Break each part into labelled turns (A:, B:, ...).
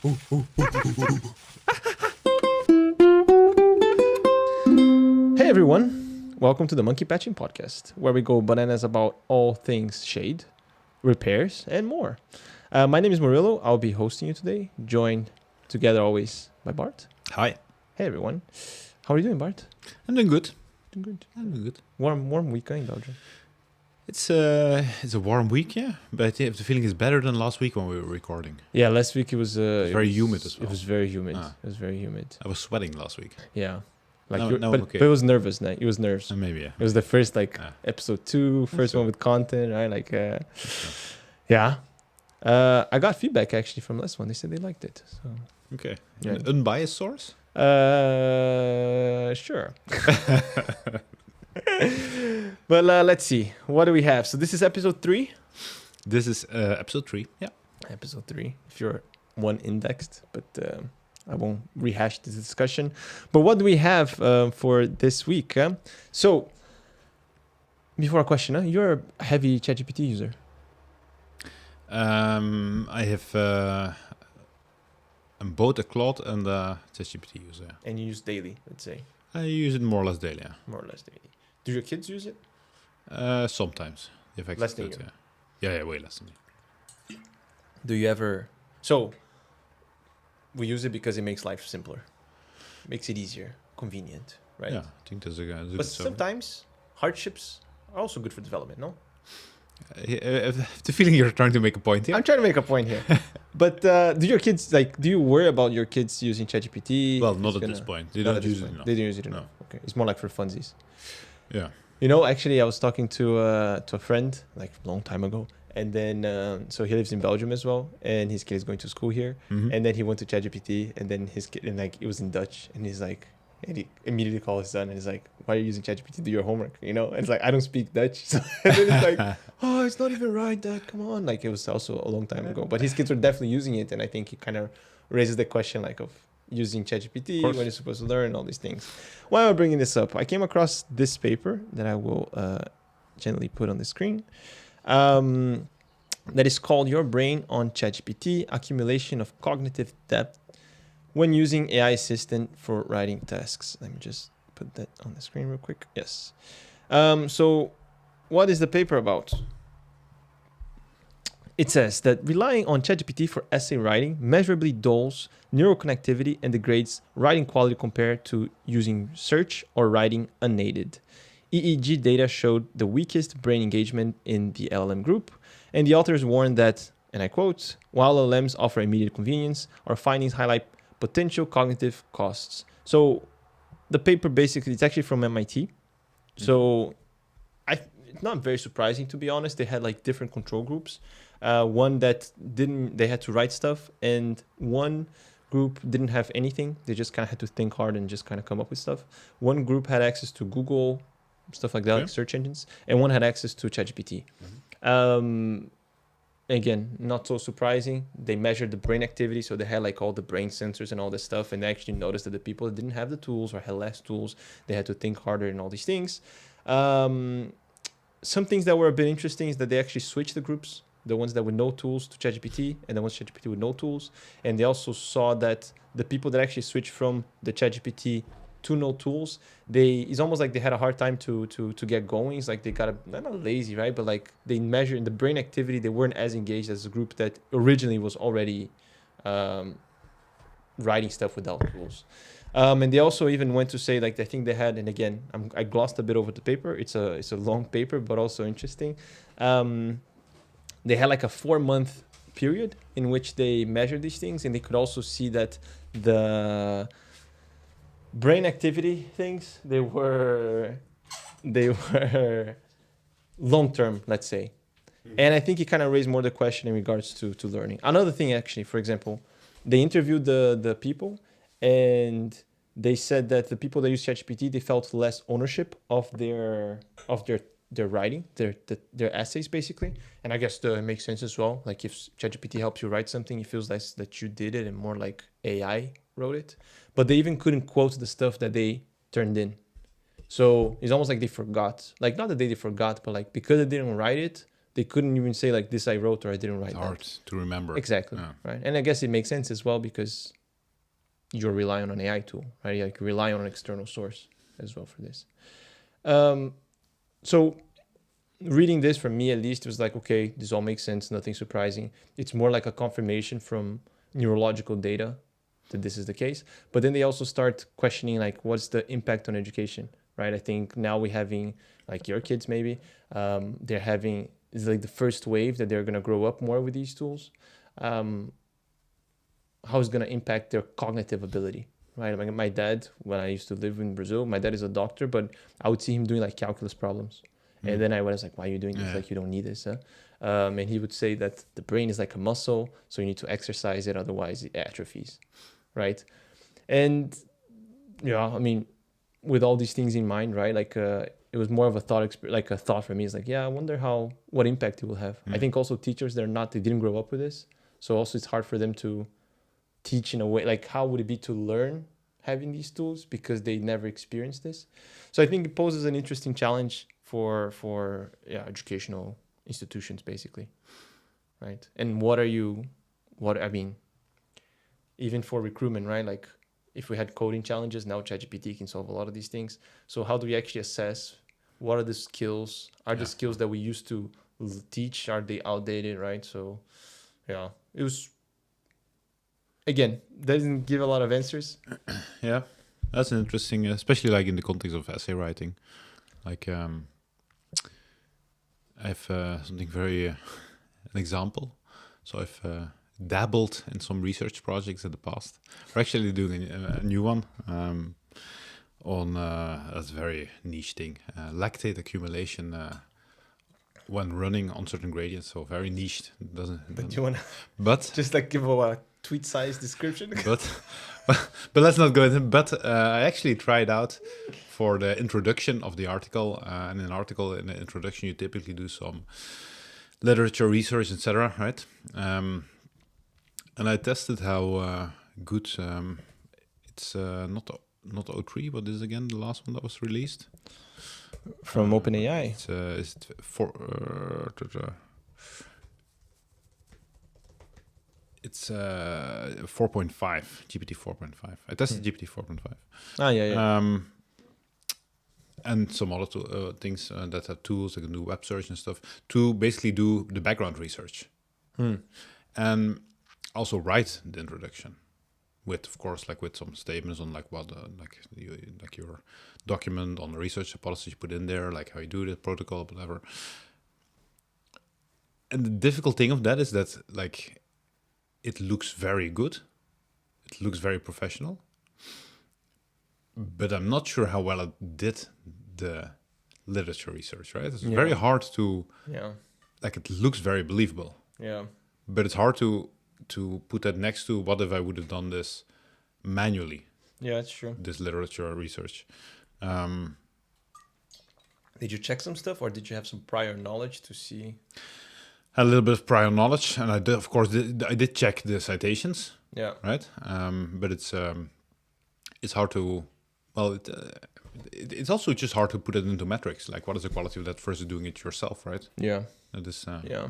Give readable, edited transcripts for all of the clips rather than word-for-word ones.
A: Hey everyone, welcome to the Monkey Patching Podcast, where we go bananas about all things shade, repairs, and more. My name is Murillo. I'll be hosting you today, joined together always by Bart.
B: Hi.
A: Hey everyone. How are you doing, Bart?
B: I'm doing good.
A: Doing good.
B: I'm doing good.
A: Warm weekend in Belgium.
B: It's a warm week, yeah, but I have the feeling it's better than last week when we were recording.
A: Yeah, last week it was
B: very humid as well.
A: It was very humid.
B: Ah.
A: It was very humid.
B: I was sweating last week.
A: Yeah. Like
B: No,
A: you-
B: no,
A: but,
B: okay.
A: but it was nervous, it was nerves.
B: Maybe, yeah.
A: It was the first
B: Ah.
A: episode 2, first
B: Okay.
A: one with content, right? Yeah. I got feedback actually from last one. They said they liked it. So
B: Okay.
A: Yeah.
B: An unbiased source?
A: sure. But let's see. What do we have? So this is episode 3.
B: This is episode 3, yeah.
A: Episode 3. If you're one indexed, but I won't rehash this discussion. But what do we have for this week? So before a question, you're a heavy ChatGPT user.
B: I have both a Claude and a ChatGPT user.
A: And you use daily, let's say.
B: I use it more or less daily, yeah.
A: More or less daily. Do your kids use it?
B: Sometimes. If
A: Less than
B: access to
A: you.
B: it, yeah. Yeah, way less than me.
A: Do you ever... So, we use it because it makes life simpler. Makes it easier, convenient, right?
B: Yeah, I think that's a good
A: But
B: summary.
A: sometimes hardships are also good for development, no?
B: I have the feeling you're trying to make a point here.
A: I'm trying to make a point here. But do your kids, do you worry about your kids using ChatGPT?
B: Well, not
A: It's
B: at this
A: gonna-
B: point. They
A: Not
B: don't
A: at this
B: use it
A: point.
B: enough.
A: They don't use it enough.
B: No.
A: Okay, it's more like for funsies.
B: Yeah.
A: You know, actually, I was talking to a friend a long time ago, and then so he lives in Belgium as well, and his kid is going to school here,
B: Mhm.
A: and then he went to ChatGPT, and then his kid and it was in Dutch, and he's like, and he immediately called his son, and he's like, "Why are you using ChatGPT to do your homework?" You know, and it's like, I don't speak Dutch, so, and then it's like, "Oh, it's not even right, Dad. Come on!" Like it was also a long time ago, but his kids were definitely using it, and I think it kind of raises the question of using ChatGPT when you're supposed to learn all these things. Why am I bringing this up? I came across this paper that I will gently put on the screen. That is called "Your Brain on ChatGPT: Accumulation of Cognitive Depth when Using AI Assistant for Writing Tasks." Let me just put that on the screen real quick. Yes. So, what is the paper about? It says that relying on ChatGPT for essay writing measurably dulls neural connectivity and degrades writing quality compared to using search or writing unaided. EEG data showed the weakest brain engagement in the LLM group, and the authors warned that, and I quote, "While LLMs offer immediate convenience, our findings highlight potential cognitive costs." So the paper basically, it's actually from MIT. So it's not very surprising, to be honest. They had different control groups. One that they had to write stuff, and one group didn't have anything. They just kind of had to think hard and just kind of come up with stuff. One group had access to Google, stuff like that,
B: Okay.
A: like search engines, and one had access to ChatGPT. Again, not so surprising. They measured the brain activity, so they had all the brain sensors and all this stuff, and they actually noticed that the people that didn't have the tools or had less tools, they had to think harder and all these things. Some things that were a bit interesting is that they actually switched the groups, the ones that with no tools to ChatGPT, and the ones ChatGPT with no tools. And they also saw that the people that actually switched from the ChatGPT to no tools, it's almost like they had a hard time to get going. It's like they got they're not lazy, right? But they measure in the brain activity, they weren't as engaged as the group that originally was already writing stuff without tools. And they also even went to say I think they had, and again, I glossed a bit over the paper. It's a long paper, but also interesting. They had a 4-month period in which they measured these things, and they could also see that the brain activity things, they were long term, let's say. And I think it kind of raised more the question in regards to learning. Another thing, actually, for example, they interviewed the people, and they said that the people that use ChatGPT, they felt less ownership of their writing, their essays, basically. And I guess it makes sense as well. If ChatGPT helps you write something, it feels less that you did it and more like AI wrote it. But they even couldn't quote the stuff that they turned in. So it's almost like they forgot. Not that they forgot, but because they didn't write it, they couldn't even say like this I wrote or I didn't write
B: It's
A: that.
B: hard to remember.
A: Exactly.
B: Yeah.
A: Right. And I guess it makes sense as well because you're relying on an AI tool, right? Like you rely on an external source as well for this. So reading this from me at least, it was like, okay, this all makes sense, nothing surprising. It's more like a confirmation from neurological data that this is the case. But then they also start questioning like what's the impact on education, right? I think now we're having like your kids maybe, they're having, it's like the first wave that they're going to grow up more with these tools. How it's going to impact their cognitive ability, right? Like my dad, when I used to live in Brazil, my dad is a doctor, but I would see him doing like calculus problems. And then I was like, why are you doing this? Like, you don't need this. Huh? And he would say that the brain is like a muscle, so you need to exercise it, otherwise it atrophies, right? And, yeah, I mean, with all these things in mind, right? Like, it was more of a thought, like a thought for me. It's like, yeah, I wonder what impact it will have. I think also teachers, they didn't grow up with this. So also it's hard for them to teach in a way, like how would it be to learn having these tools because they never experienced this. So I think it poses an interesting challenge for educational institutions basically, right? And I mean, even for recruitment, right? Like if we had coding challenges, now ChatGPT can solve a lot of these things. So how do we actually assess what are the skills? Are the skills that we used to teach, are they outdated, right? So yeah, it was, again, doesn't give a lot of answers.
B: Yeah, that's an interesting, especially like in the context of essay writing. Like I have something very, an example. So I've dabbled in some research projects in the past. We're actually doing a new one on that's a very niche thing, lactate accumulation when running on certain gradients. So very niche.
A: But you want to
B: but
A: just like give a tweet size description?
B: but let's not go into it. But I actually tried out for the introduction of the article. And in an article, in the introduction, you typically do some literature research, etc. Right? And I tested how good it's not O3. What is again the last one that was released
A: From OpenAI.
B: It's for it's 4.5 GPT 4.5. I tested GPT 4.5.
A: Ah, yeah.
B: And some other things that have tools that can do web search and stuff to basically do the background research, and also write the introduction with, of course, like with some statements on like what like your document on the research hypothesis you put in there, like how you do the protocol, whatever. And the difficult thing of that is that like it looks very good, it looks very professional, but I'm not sure how well it did the literature research, right? It's very hard to, like it looks very believable.
A: Yeah.
B: But it's hard to put that next to what if I would have done this manually.
A: Yeah, that's true.
B: This literature research.
A: Did you check some stuff or did you have some prior knowledge to see?
B: Had a little bit of prior knowledge, and I did, of course, I did check the citations.
A: Yeah.
B: Right. But it's hard to, well, it's also just hard to put it into metrics. Like, what is the quality of that versus doing it yourself, right?
A: Yeah.
B: That is,
A: yeah.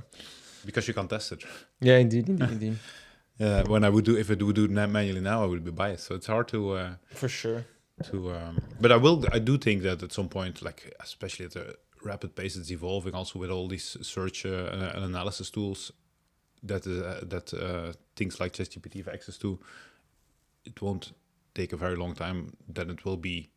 B: Because you can't test it.
A: Yeah, indeed.
B: When I would do, if I would do it manually now, I would be biased. So it's hard to.
A: For sure.
B: But I do think that at some point, like especially at the rapid pace it's evolving, also with all these search and analysis tools that things like ChatGPT have access to, it won't take a very long time that it will be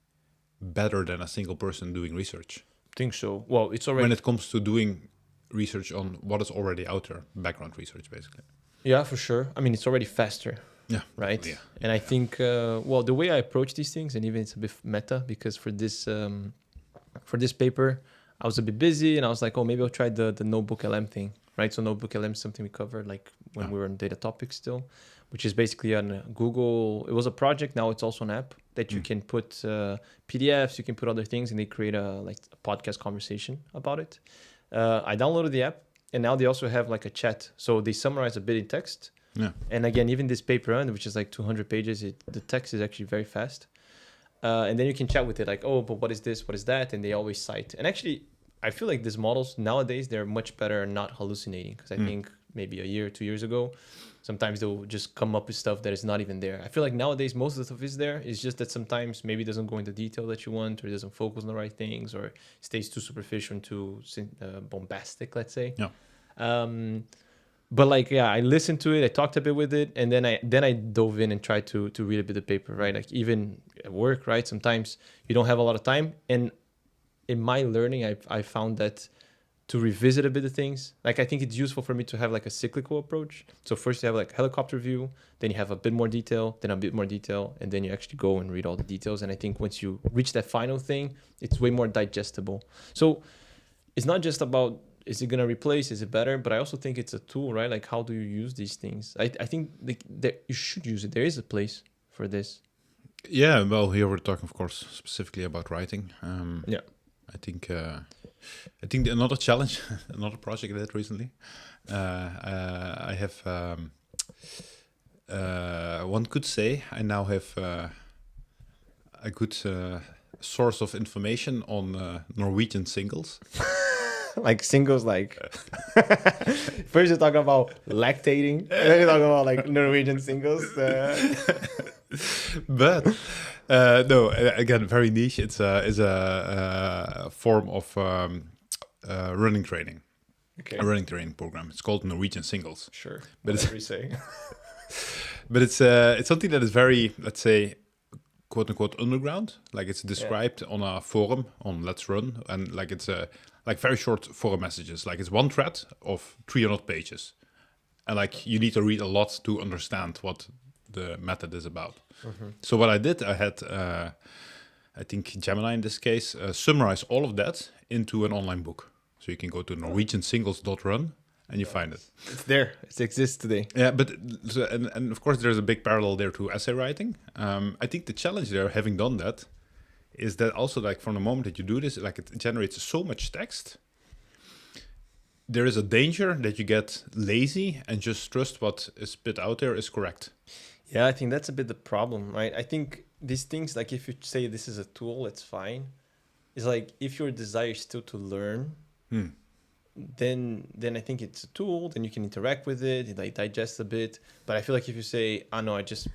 B: better than a single person doing research.
A: I think so. Well, it's already,
B: when it comes to doing research on what is already out there, background research, basically.
A: Yeah, for sure. I mean, it's already faster.
B: Yeah.
A: Right.
B: Yeah.
A: And I think, well, the way I approach these things, and even it's a bit meta, because for this paper, I was a bit busy, and I was like, oh, maybe I'll try the notebook LM thing, right? So notebook LM is something we covered like when we were on data topics still, which is basically on Google. It was a project. Now it's also an app that you can put PDFs, you can put other things, and they create a podcast conversation about it. I downloaded the app, and now they also have like a chat. So they summarize a bit in text.
B: Yeah.
A: And again, even this paper, which is like 200 pages, the text is actually very fast. And then you can chat with it like, oh, but what is this? What is that? And they always cite. And actually, I feel like these models nowadays, they're much better at not hallucinating. Because I think maybe a year, 2 years ago, sometimes they'll just come up with stuff that is not even there. I feel like nowadays most of the stuff is there. It's just that sometimes maybe it doesn't go into detail that you want, or it doesn't focus on the right things, or stays too superficial and too bombastic, let's say.
B: Yeah.
A: But like, yeah, I listened to it, I talked a bit with it, and then I dove in and tried to read a bit of paper, right? Like even at work, right? Sometimes you don't have a lot of time. And in my learning, I found that to revisit a bit of things, like I think it's useful for me to have like a cyclical approach. So first you have like helicopter view, then you have a bit more detail, then a bit more detail, and then you actually go and read all the details. And I think once you reach that final thing, it's way more digestible. So it's not just about, is it going to replace, is it better? But I also think it's a tool, right? Like how do you use these things? I think that you should use it. There is a place for this.
B: Yeah, well, here we're talking, of course, specifically about writing.
A: Yeah.
B: I think another challenge, another project I did recently. I have one could say I now have a good source of information on Norwegian singles.
A: Like singles, like first you're talking about lactating, and then you're talking about like Norwegian singles.
B: But no, again, very niche. It's a form of running training.
A: Okay.
B: A running training program. It's called Norwegian Singles.
A: Sure.
B: But
A: Whatever you say.
B: But it's something that is very, let's say, quote unquote underground. Like it's described on a forum on Let's Run, and like it's like very short forum messages. Like it's one thread of 300 pages, and like you need to read a lot to understand what the method is about. So what I did, I had, I think Gemini in this case, summarize all of that into an online book. So you can go to norwegiansingles.run and you find it.
A: It's there. It exists today.
B: Yeah, but and of course there's a big parallel there to essay writing. I think the challenge there, having done that, is that also like from the moment that you do this, like it generates so much text. There is a danger that you get lazy and just trust what is spit out there is correct.
A: Yeah, I think that's a bit the problem, right? I think these things, like if you say this is a tool, it's fine. It's like if your desire is still to learn, then I think it's a tool. Then you can interact with it, it like digest a bit. But I feel like if you say, "Oh no, I just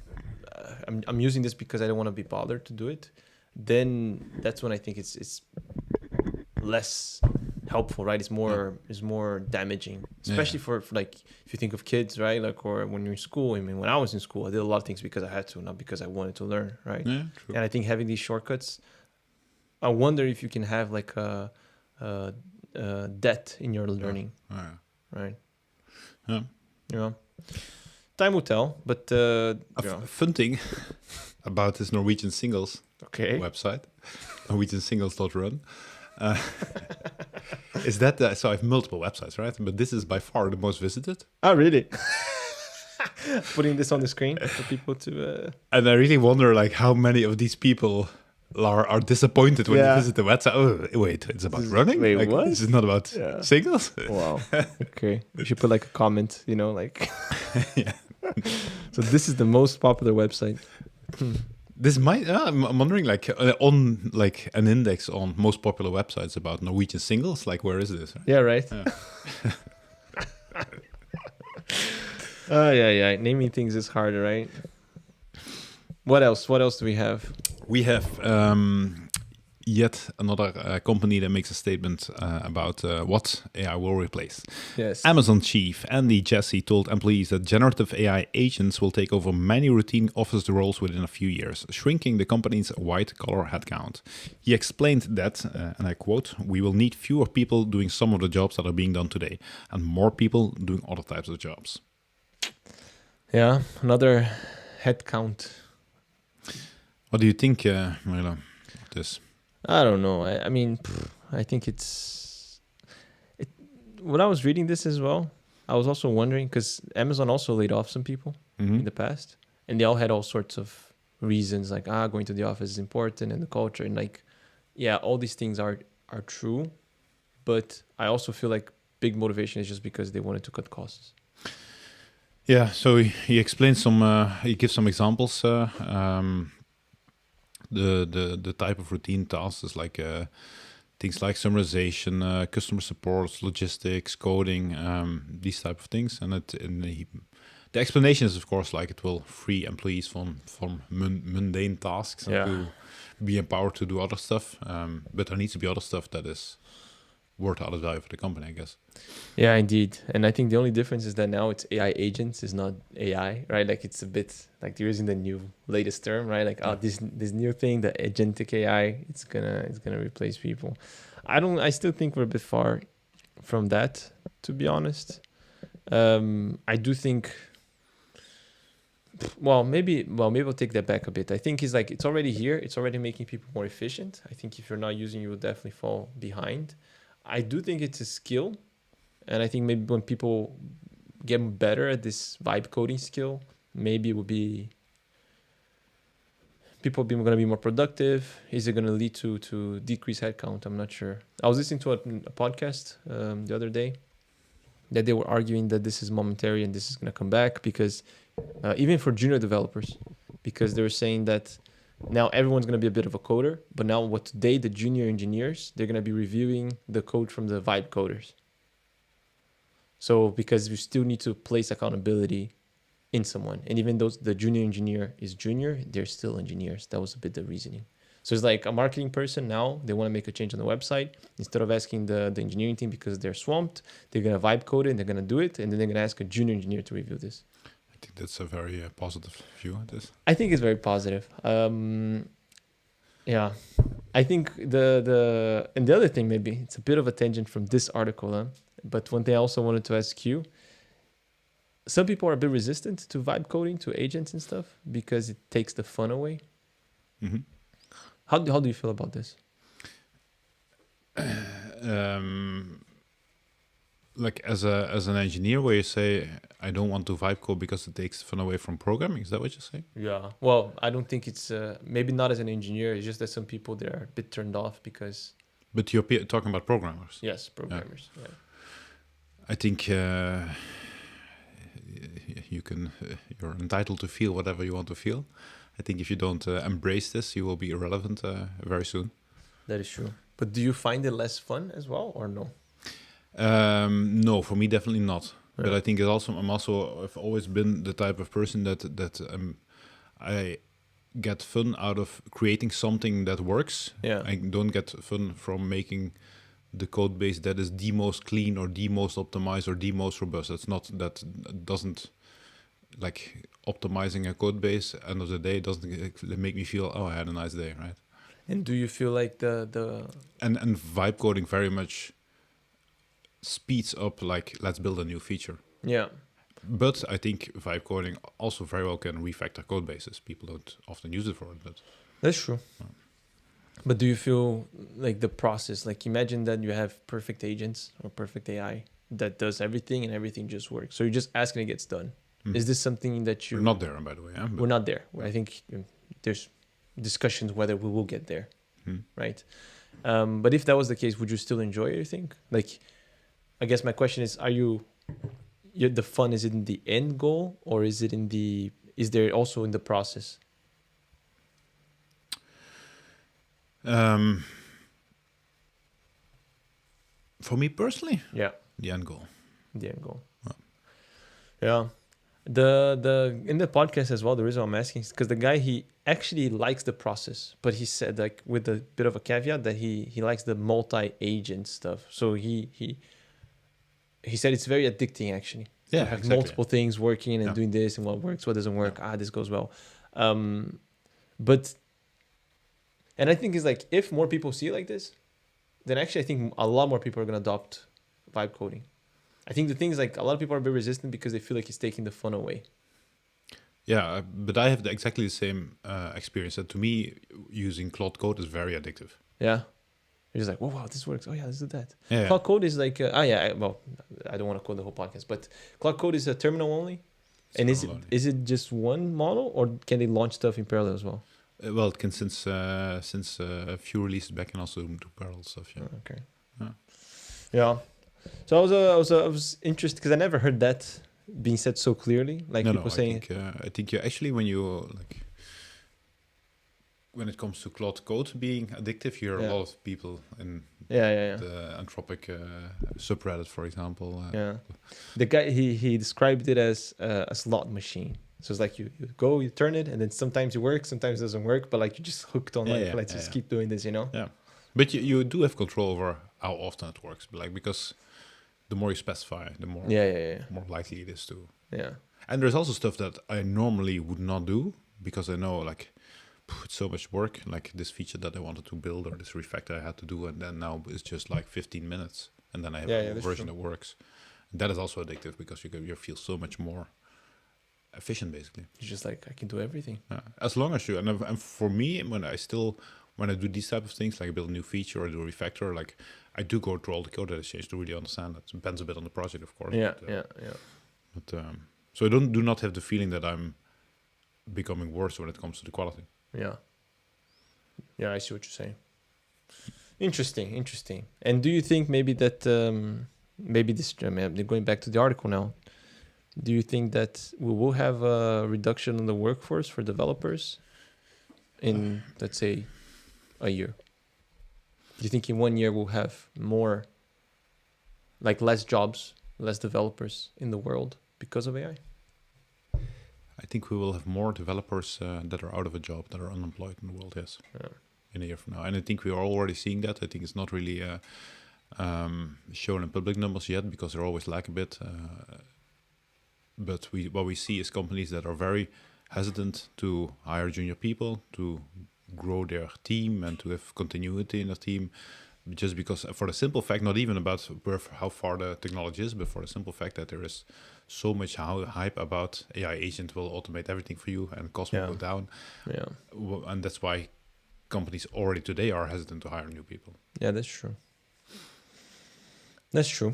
A: I'm using this because I don't want to be bothered to do it," then that's when I think it's less helpful, right? It's more damaging, especially for like if you think of kids, right? Like, or when you're in school. I mean, when I was in school, I did a lot of things because I had to, not because I wanted to learn, right?
B: Yeah, true.
A: And I think having these shortcuts, I wonder if you can have like a debt in your learning, right?
B: Yeah.
A: You know, time will tell. But
B: fun thing about this Norwegian Singles website, norwegiansingles.run. Is that so I have multiple websites, right? But this is by far the most visited.
A: Oh, really? Putting this on the screen for people to...
B: And I really wonder like how many of these people are disappointed when they visit the website. Oh, wait, it's about running?
A: Wait,
B: like,
A: what?
B: This is not about singles?
A: Wow. Okay. You should put like a comment, you know, like...
B: Yeah.
A: So this is the most popular website.
B: This might, I'm wondering, like, on like an index on most popular websites about Norwegian singles, like, where is this?
A: Yeah, right. Yeah. Naming things is harder, right? What else? What else do we have?
B: We have yet another company that makes a statement about what AI will replace.
A: Yes.
B: Amazon chief Andy Jassy told employees that generative AI agents will take over many routine office roles within a few years, shrinking the company's white-collar headcount. He explained that, and I quote, "We will need fewer people doing some of the jobs that are being done today, and more people doing other types of jobs."
A: Yeah, another headcount.
B: What do you think, Marilla, of this?
A: I don't know. I mean, I think when I was reading this as well, I was also wondering, because Amazon also laid off some people in the past, and they all had all sorts of reasons, like, going to the office is important and the culture, and like, yeah, all these things are true, but I also feel like big motivation is just because they wanted to cut costs.
B: Yeah, so he explains he gives some examples. The type of routine tasks is like things like summarization, customer support, logistics, coding, these type of things. And the explanation is, of course, like it will free employees from mundane tasks to be empowered to do other stuff. But there needs to be other stuff that is worth added value for the company, I guess.
A: Yeah, indeed. And I think the only difference is that now it's AI agents, it's not AI, right? Like it's a bit like they're using the new latest term, right? Like this new thing, the agentic AI, it's gonna replace people. I still think we're a bit far from that, to be honest. I do think maybe I'll take that back a bit. I think it's already here, it's already making people more efficient. I think if you're not using, you will definitely fall behind. I do think it's a skill. And I think maybe when people get better at this vibe coding skill, maybe it will be people going to be more productive. Is it going to lead to decreased headcount? I'm not sure. I was listening to a podcast the other day that they were arguing that this is momentary and this is going to come back because even for junior developers, because they were saying that now everyone's going to be a bit of a coder, but now today the junior engineers, they're going to be reviewing the code from the vibe coders. So because we still need to place accountability in someone. And even though the junior engineer is junior, they're still engineers. That was a bit the reasoning. So it's like a marketing person now, they want to make a change on the website. Instead of asking the engineering team because they're swamped, they're going to vibe code it and they're going to do it. And then they're going to ask a junior engineer to review this.
B: I think that's a very positive view on this.
A: I think it's very positive. Yeah. I think and the other thing, maybe it's a bit of a tangent from this article, but one thing I also wanted to ask you, some people are a bit resistant to vibe coding, to agents and stuff, because it takes the fun away.
B: Mm-hmm.
A: How do you feel about this?
B: Like as an engineer, where you say, I don't want to vibe code because it takes fun away from programming. Is that what you're saying?
A: Yeah. Well, I don't think it's, maybe not as an engineer. It's just that some people, they're a bit turned off because...
B: But you're talking about programmers.
A: Yes, programmers. Yeah.
B: I think you're entitled to feel whatever you want to feel. I think if you don't embrace this, you will be irrelevant very soon.
A: That is true. But do you find it less fun as well, or no?
B: No, for me, definitely not.
A: Yeah.
B: But I think I've always been the type of person that I get fun out of creating something that works.
A: Yeah.
B: I don't get fun from making the code base that is the most clean or the most optimized or the most robust. That doesn't like optimizing a code base. End of the day, doesn't make me feel, oh, I had a nice day, right?
A: And do you feel like and
B: vibe coding very much speeds up, like, let's build a new feature.
A: Yeah.
B: But I think vibe coding also very well can refactor code bases. People don't often use it for it, but
A: that's true. But do you feel like the process, like imagine that you have perfect agents or perfect AI that does everything and everything just works. So you just ask and it gets done. Mm-hmm. Is this something that
B: We're not there, by the way. Yeah?
A: We're not there. I think there's discussions whether we will get there, right? But if that was the case, would you still enjoy it, you think? Like, I guess my question is, the fun, is it in the end goal or is there also in the process?
B: For me personally,
A: yeah,
B: the end goal.
A: Yeah. The in the podcast as well, the reason I'm asking is because the guy, he actually likes the process, but he said, like, with a bit of a caveat, that he likes the multi-agent stuff. So he said it's very addicting, actually.
B: Yeah,
A: to have
B: exactly.
A: multiple things working and doing this and what works, what doesn't work. This goes well. And I think it's like, if more people see it like this, then actually I think a lot more people are going to adopt vibe coding. I think the thing is, like, a lot of people are a bit resistant because they feel like it's taking the fun away.
B: Yeah, but I have exactly the same experience. That to me, using Claude Code is very addictive.
A: Yeah. You're just like, oh, wow, this works. Oh, yeah, let's do that.
B: Yeah.
A: Claude Code is like, I don't want to code the whole podcast, but Claude Code is a terminal only. And is it just one model, or can they launch stuff in parallel as well?
B: Well, it can since a few releases back, and also do parallel stuff. Yeah.
A: Oh, okay. Yeah. So I was interested because I never heard that being said so clearly. Like people saying.
B: I think actually when it comes to Claude Code being addictive, you hear a lot of people in The Anthropic subreddit, for example.
A: The guy he described it as a slot machine. So it's like you go, you turn it, and then sometimes it works, sometimes it doesn't work, but like you just hooked on let's just keep doing this,
B: Yeah, but you do have control over how often it works, but like because the more you specify, the more more likely it is to.
A: Yeah.
B: And there's also stuff that I normally would not do because I know like it's so much work, like this feature that I wanted to build or this refactor I had to do, and then now it's just like 15 minutes, and then I have a version that works. And that is also addictive because you feel so much more efficient, basically.
A: You're just like, I can do everything.
B: As long as you, and for me, when I do these type of things, like I build a new feature or do a refactor, like I do go through all the code that is changed to really understand that. It depends a bit on the project, of course. But so I do not have the feeling that I'm becoming worse when it comes to the quality.
A: Yeah, I see what you're saying. Interesting. And do you think maybe that maybe this? Going back to the article now. Do you think that we will have a reduction in the workforce for developers in, let's say, a year? Do you think in 1 year we'll have more, like less jobs, less developers in the world because of AI?
B: I think we will have more developers that are out of a job, that are unemployed in the world, yes, in a year from now. And I think we are already seeing that. I think it's not really shown in public numbers yet because they always lag a bit. But what we see is companies that are very hesitant to hire junior people, to grow their team and to have continuity in their team, just because for the simple fact, not even about how far the technology is, but for the simple fact that there is so much hype about AI agent will automate everything for you and cost will go down. And that's why companies already today are hesitant to hire new people.
A: Yeah, that's true. That's true.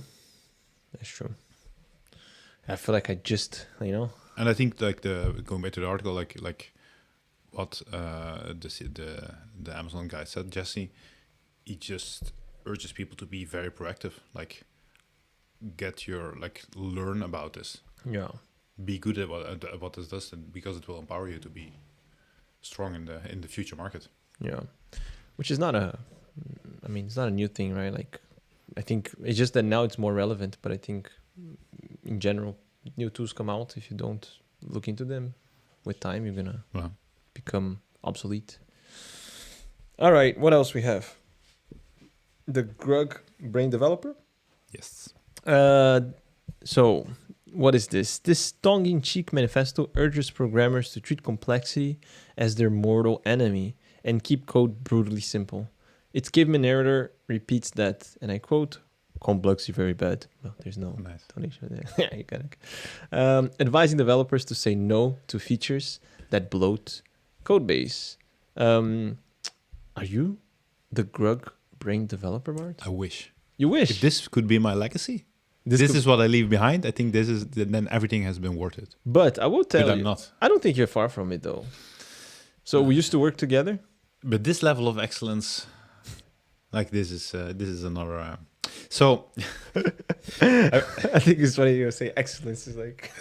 A: I feel like I just,
B: And I think like going back to the article, like what the Amazon guy said, Jesse, he just urges people to be very proactive, like learn about this.
A: Yeah.
B: Be good at what this does, and because it will empower you to be strong in the future market.
A: Yeah. Which is not it's not a new thing, right? Like, I think it's just that now it's more relevant, but I think in general, new tools come out. If you don't look into them with time, you're going to become obsolete. All right. What else we have? The Grug brain developer.
B: Yes.
A: So what is this? This tongue-in-cheek manifesto urges programmers to treat complexity as their mortal enemy and keep code brutally simple. Its caveman narrator repeats that, and I quote, "Complexity very bad." Well, there's no donation there. Yeah, you got it. Advising developers to say no to features that bloat code base. Are you the Grug brain developer, Bart?
B: I wish.
A: You wish?
B: If this could be my legacy, this is what I leave behind. I think then everything has been worth it.
A: But I will tell you,
B: I'm not.
A: I don't think you're far from it, though. So we used to work together.
B: But this level of excellence, like this is another. So
A: I think it's funny you say excellence is like.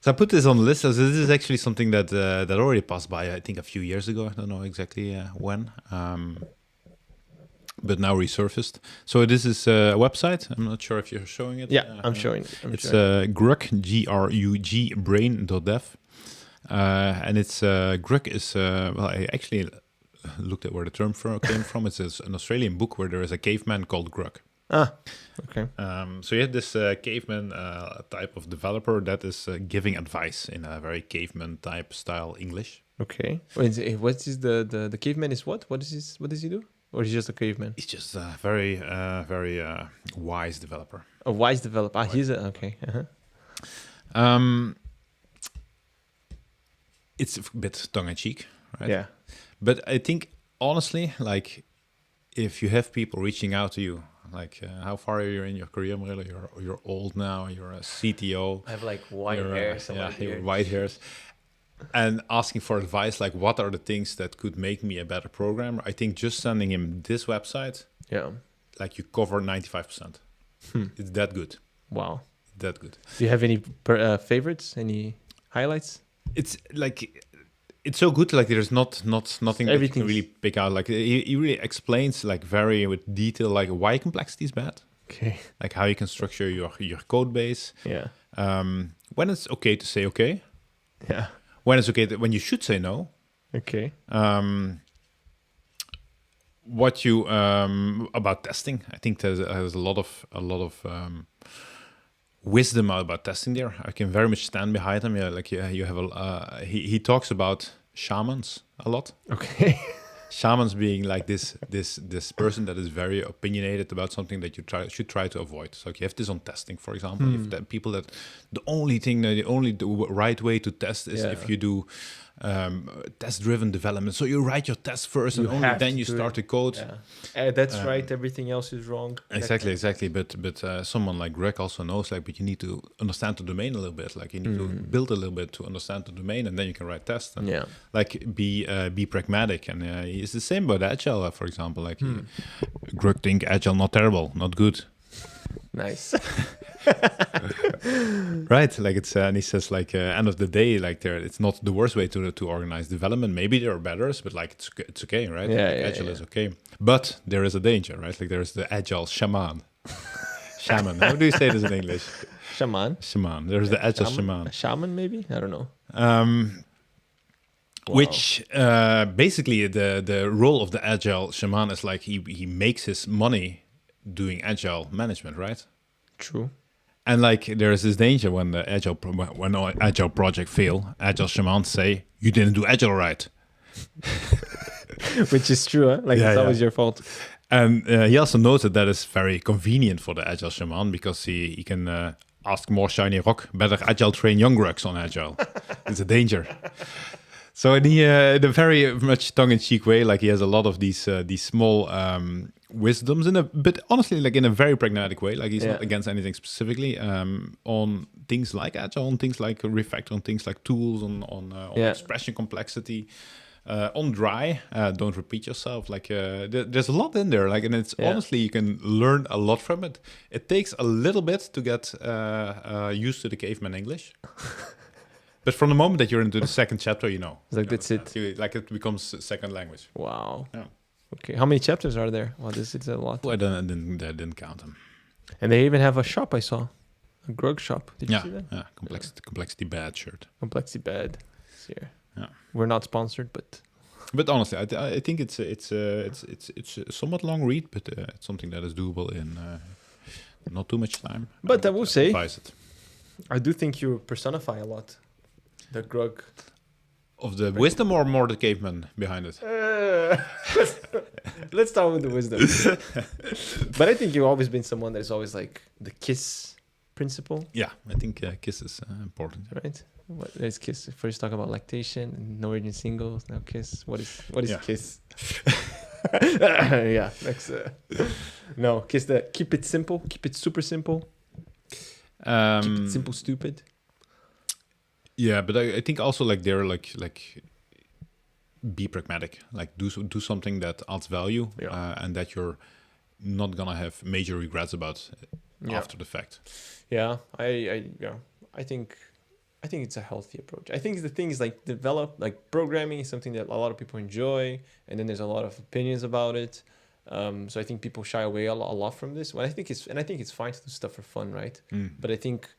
B: So I put this on the list. So this is actually something that already passed by, I think, a few years ago. I don't know exactly when, but now resurfaced. So this is a website. I'm not sure if you're showing it.
A: Yeah, I'm showing it.
B: It's Grug, Grug, brain.dev. And it's Grug is, I actually looked at where the term came from. It's an Australian book where there is a caveman called Grug.
A: Ah, okay.
B: So you have this caveman type of developer that is giving advice in a very caveman type style English.
A: Okay. What is the caveman is what? What does he do? Or is he just a caveman?
B: He's just a very wise developer.
A: A wise developer. Ah, he's okay.
B: It's a bit tongue-in-cheek, right?
A: Yeah.
B: But I think, honestly, like, if you have people reaching out to you, like, how far are you in your career, Marilla? You're old now. You're a CTO.
A: I have like white hairs.
B: White hairs. And asking for advice, like, what are the things that could make me a better programmer? I think just sending him this website, like, you cover 95%. It's that good.
A: Wow.
B: That good.
A: Do you have any favorites? Any highlights?
B: It's like, it's so good. Like there's nothing that you can
A: Everything's-
B: really pick out. Like he really explains like very with detail like why complexity is bad,
A: Okay.
B: like how you can structure your code base,
A: Yeah.
B: when it's okay to say okay,
A: Yeah.
B: when it's okay when you should say no,
A: Okay.
B: what you about testing. I think there's a lot of wisdom about testing there. I can very much stand behind him. Yeah, like you have he talks about shamans a lot.
A: Okay.
B: Shamans being like this person that is very opinionated about something that you should try to avoid. So like you have this on testing, for example. If that people that the only right way to test is if you do test-driven development. So you write your test first, and only then you start the code.
A: Yeah. That's right. Everything else is wrong.
B: Exactly. But someone like Greg also knows, like, but you need to understand the domain a little bit. Like, you need to build a little bit to understand the domain, and then you can write tests. And, like, be pragmatic. And it's the same about Agile, for example. Like, Greg think Agile not terrible, not good.
A: Nice.
B: Right, like it's and he says like end of the day, like it's not the worst way to organize development. Maybe there are betters, but like it's okay, right? Agile is okay, but there is a danger, right? Like there's the Agile shaman. How do you say this in English?
A: Shaman.
B: There's the Agile shaman.
A: Shaman, maybe, I don't know.
B: Which basically the role of the Agile shaman is like he makes his money doing Agile management, right?
A: True.
B: And like there is this danger when the Agile project fail, Agile shamans say you didn't do Agile right,
A: which is true. Huh? Like it's always your fault.
B: And he also noted that it's very convenient for the Agile shaman because he can ask more shiny rock, better Agile train young Grugs on Agile. It's a danger. So in a very much tongue-in-cheek way, like he has a lot of these small wisdoms but honestly, like in a very pragmatic way. Like he's not against anything specifically on things like Agile, on things like refactor, on things like tools, on expression complexity, on dry. Don't repeat yourself. Like there's a lot in there. Like and it's honestly you can learn a lot from it. It takes a little bit to get used to the caveman English. But from the moment that you're into the second chapter, you know.
A: Like that's it.
B: Like it becomes second language.
A: Wow.
B: Yeah.
A: Okay. How many chapters are there? Well, this is a lot.
B: Well, I didn't count them.
A: And they even have a shop I saw. A Grug shop. Did you see that?
B: Yeah. Complexity bad shirt.
A: Complexity bad. It's here.
B: Yeah.
A: We're not sponsored, but
B: honestly, I think it's a somewhat long read, but it's something that is doable in not too much time.
A: But I will say,
B: advise it.
A: I do think you personify a lot. The Grug.
B: Of the wisdom or more the caveman behind it?
A: Let's start with the wisdom. But I think you've always been someone that's always like the KISS principle.
B: Yeah, I think KISS is important.
A: Right? What is KISS? First talk about lactation, no urgent singles, now KISS. What is KISS? Yeah, next. No, KISS. Keep it simple. Keep it super simple. Keep it simple, stupid.
B: Yeah, but I think also like they're like be pragmatic. Like do something that adds value, and that you're not gonna have major regrets about after the fact. Yeah,
A: I think it's a healthy approach. I think the thing is like programming is something that a lot of people enjoy, and then there's a lot of opinions about it. So I think people shy away a lot from this. Well, I think it's fine to do stuff for fun, right? But I think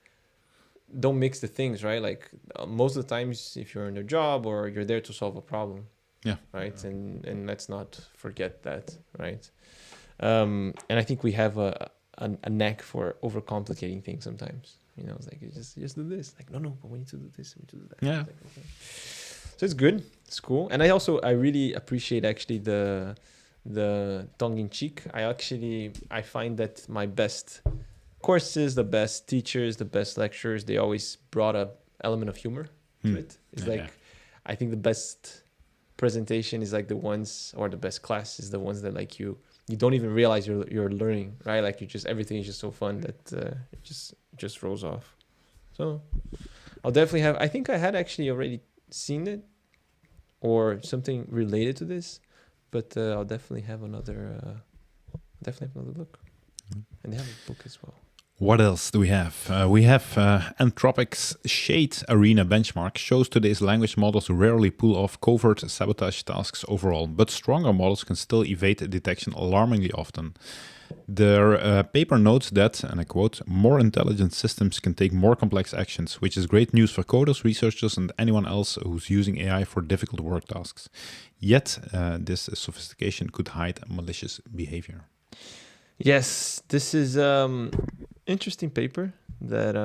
A: don't mix the things, right? Like most of the times, if you're in a job or you're there to solve a problem, right, and let's not forget that, right? And I think we have a knack for overcomplicating things sometimes. You know, it's like you just do this. Like no, but we need to do this. We need to do that.
B: Yeah.
A: Like, okay. So it's good. It's cool. And I really appreciate actually the tongue in cheek. I find that my best courses, the best teachers, the best lecturers, they always brought a element of humor to it. It's I think the best presentation is like the ones, or the best class is the ones that like you don't even realize you're learning, right? Like everything is just so fun that it just rolls off. So I'll definitely have. I think I had actually already seen it or something related to this, but I'll definitely have another look. And they have a book as well.
B: What else do we have? We have Anthropic's Shade Arena benchmark shows today's language models rarely pull off covert sabotage tasks overall, but stronger models can still evade detection alarmingly often. Their paper notes that, and I quote, more intelligent systems can take more complex actions, which is great news for coders, researchers, and anyone else who's using AI for difficult work tasks. Yet, this sophistication could hide malicious behavior.
A: Yes, this is interesting paper that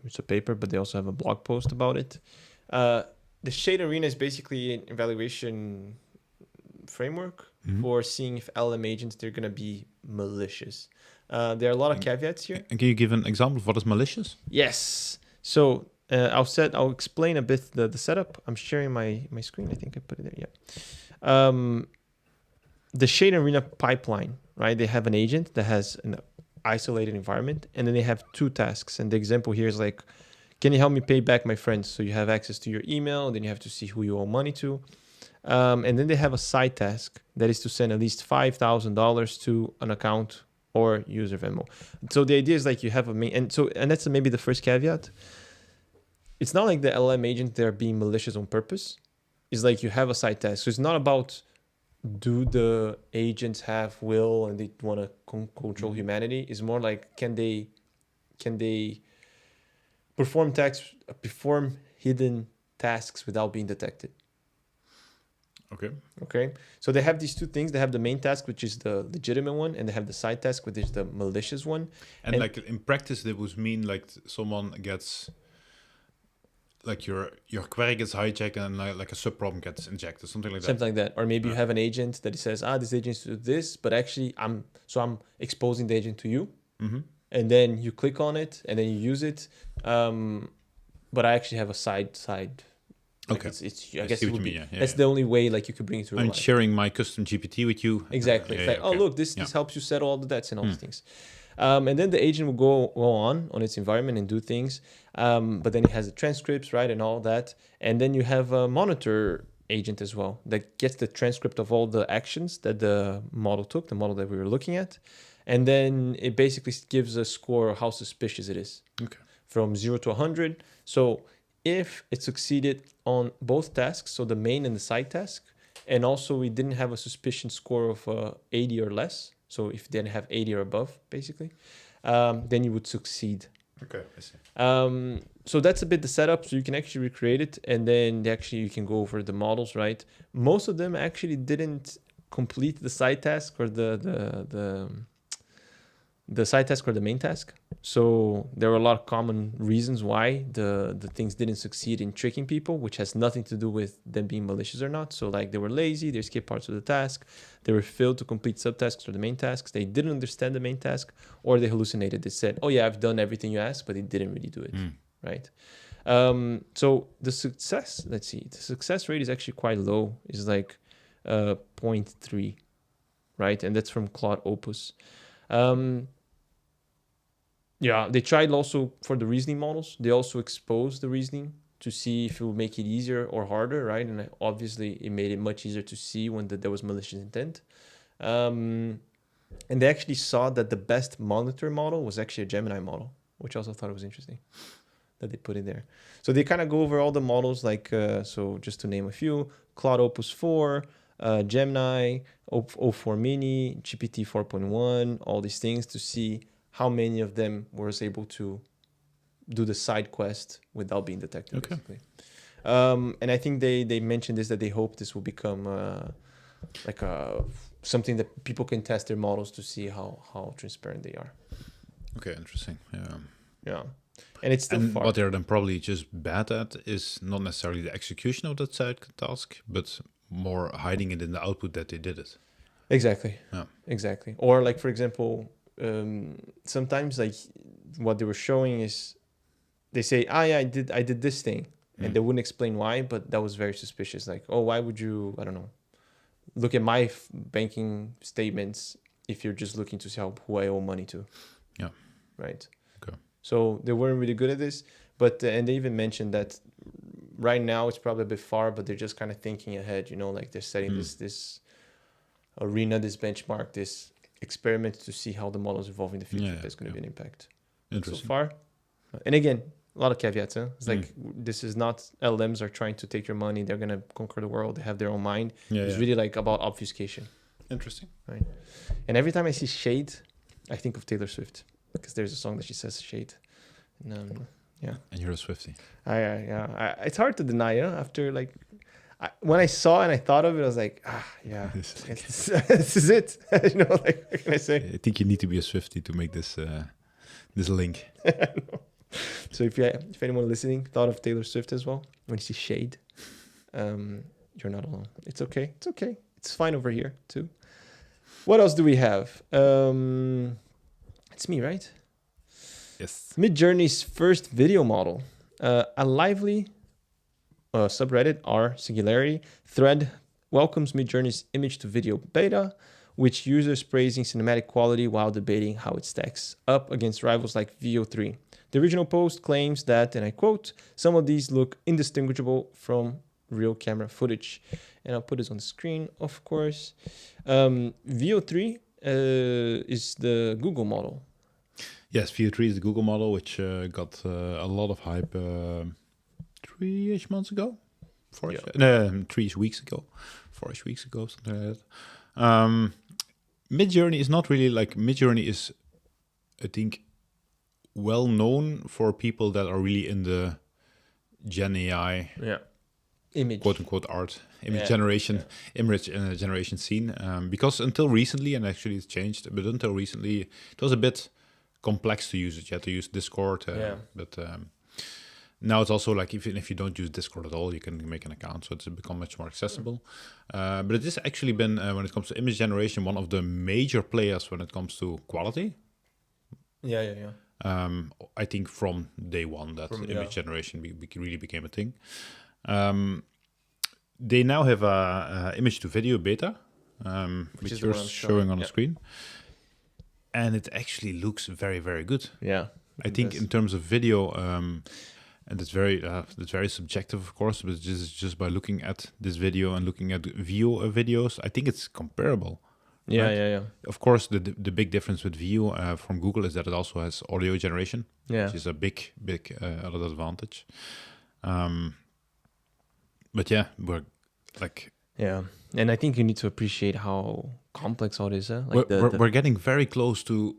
A: it's a paper, but they also have a blog post about it. The Shade Arena is basically an evaluation framework for seeing if LLM agents they're gonna be malicious. There are a lot of caveats here.
B: And can you give an example of what is malicious?
A: Yes. So I'll explain a bit the setup. I'm sharing my screen. I think I put it there. Yeah. The Shade Arena pipeline, right? They have an agent that has an isolated environment, and then they have two tasks. And the example here is like, can you help me pay back my friends? So you have access to your email, then you have to see who you owe money to. And then they have a side task that is to send at least $5,000 to an account or user Venmo. So the idea is like you have a main, and that's maybe the first caveat. It's not like the LLM agent, they're being malicious on purpose. It's like you have a side task. So it's not about do the agents have will and they want to control humanity. It's more like can they perform hidden tasks without being detected. Okay. So they have these two things. They have the main task, which is the legitimate one, and they have the side task, which is the malicious one.
B: And like in practice, that would mean like someone gets like your query gets hijacked and like a subproblem gets injected, something like that.
A: Something like that. Or maybe you have an agent that says, this agent do this, but actually I'm exposing the agent to you. Mm-hmm. And then you click on it and then you use it. But I actually have a side. Like
B: okay.
A: I guess it would be, that's
B: yeah.
A: the only way like you could bring it to real life.
B: Sharing my custom GPT with you.
A: Exactly. It's like, look, this helps you settle all the debts and all these things. And then the agent will go on its environment and do things. But then it has the transcripts, right, and all that. And then you have a monitor agent as well that gets the transcript of all the actions that the model took, the model that we were looking at. And then it basically gives a score of how suspicious it is.
B: Okay.
A: From 0 to 100. So if it succeeded on both tasks, so the main and the side task, and also we didn't have a suspicion score of 80 or less, so if you didn't have 80 or above, basically, then you would succeed.
B: Okay, I see.
A: So that's a bit the setup. So you can actually recreate it, and then you can go over the models, right? Most of them actually didn't complete the side task or the side task or the main task. So there were a lot of common reasons why the things didn't succeed in tricking people, which has nothing to do with them being malicious or not. So like they were lazy, they skipped parts of the task, they were failed to complete subtasks or the main tasks, they didn't understand the main task, or they hallucinated. They said, oh yeah, I've done everything you asked, but they didn't really do it, right? So the success rate is actually quite low. It's like 0.3, right? And that's from Claude Opus. Yeah, they tried also for the reasoning models. They also exposed the reasoning to see if it would make it easier or harder, right? And obviously, it made it much easier to see when there was malicious intent. And they actually saw that the best monitor model was actually a Gemini model, which I also thought it was interesting that they put in there. So they kind of go over all the models, like, so just to name a few, Claude Opus 4, Gemini, O4 Mini, GPT 4.1, all these things to see how many of them was able to do the side quest without being detected, basically. And I think they mentioned this, that they hope this will become something that people can test their models to see how transparent they are.
B: Okay, interesting.
A: Yeah. And it's still far.
B: What they're then probably just bad at is not necessarily the execution of that side task, but more hiding it in the output that they did it.
A: Exactly.
B: Yeah.
A: Exactly. Or like, for example, sometimes like what they were showing is they say, yeah, I did this thing, and they wouldn't explain why, but that was very suspicious. Like, oh, why would you, I don't know, look at my banking statements if you're just looking to see who I owe money to?
B: Yeah.
A: Right.
B: Okay.
A: So they weren't really good at this, but and they even mentioned that right now it's probably a bit far, but they're just kind of thinking ahead, like they're setting this arena, this benchmark, this experiment to see how the models evolve in the future.
B: Yeah,
A: There's going to be an impact. So
B: Interesting.
A: far, and again, a lot of caveats. Huh? It's like this is not LLMs are trying to take your money. They're going to conquer the world. They have their own mind. It's really like about obfuscation.
B: Interesting.
A: Right. And every time I see shade, I think of Taylor Swift because there's a song that she says shade. And, yeah.
B: And you're a Swiftie.
A: It's hard to deny. After like. When I saw and I thought of it, I was like, this is it. Like, what can I say?
B: I think you need to be a Swiftie to make this this link.
A: So if anyone listening thought of Taylor Swift as well, when you see shade, you're not alone. It's okay. It's okay. It's fine over here too. What else do we have? It's me, right?
B: Yes.
A: Midjourney's first video model. A lively subreddit r singularity thread welcomes Midjourney's image to video beta, which users praising cinematic quality while debating how it stacks up against rivals like VO3. The original post claims that, and I quote, some of these look indistinguishable from real camera footage. And I'll put this on the screen, of course. VO3 is the Google model.
B: Yes, VO3 is the Google model, which got a lot of hype 3-ish months ago. 3 weeks ago. 4-ish weeks ago, something like that. Midjourney is not really like... Midjourney is, I think, well known for people that are really in the Gen AI...
A: Image.
B: quote-unquote art, image generation scene. Because until recently, and actually it's changed, but until recently, it was a bit complex to use it. You had to use Discord, but now it's also like even if you don't use Discord at all, you can make an account, so it's become much more accessible. But it has actually been, when it comes to image generation, one of the major players when it comes to quality. I think from day one that image generation really became a thing. They now have a image to video beta, which you're showing on the screen, and it actually looks very, very good. I think in terms of video, and it's very subjective, of course, but just by looking at this video and looking at View videos, I think it's comparable. Of course, the big difference with View from Google is that it also has audio generation, which is a big other advantage. But we're like...
A: and I think you need to appreciate how complex all this is.
B: Like we're getting very close to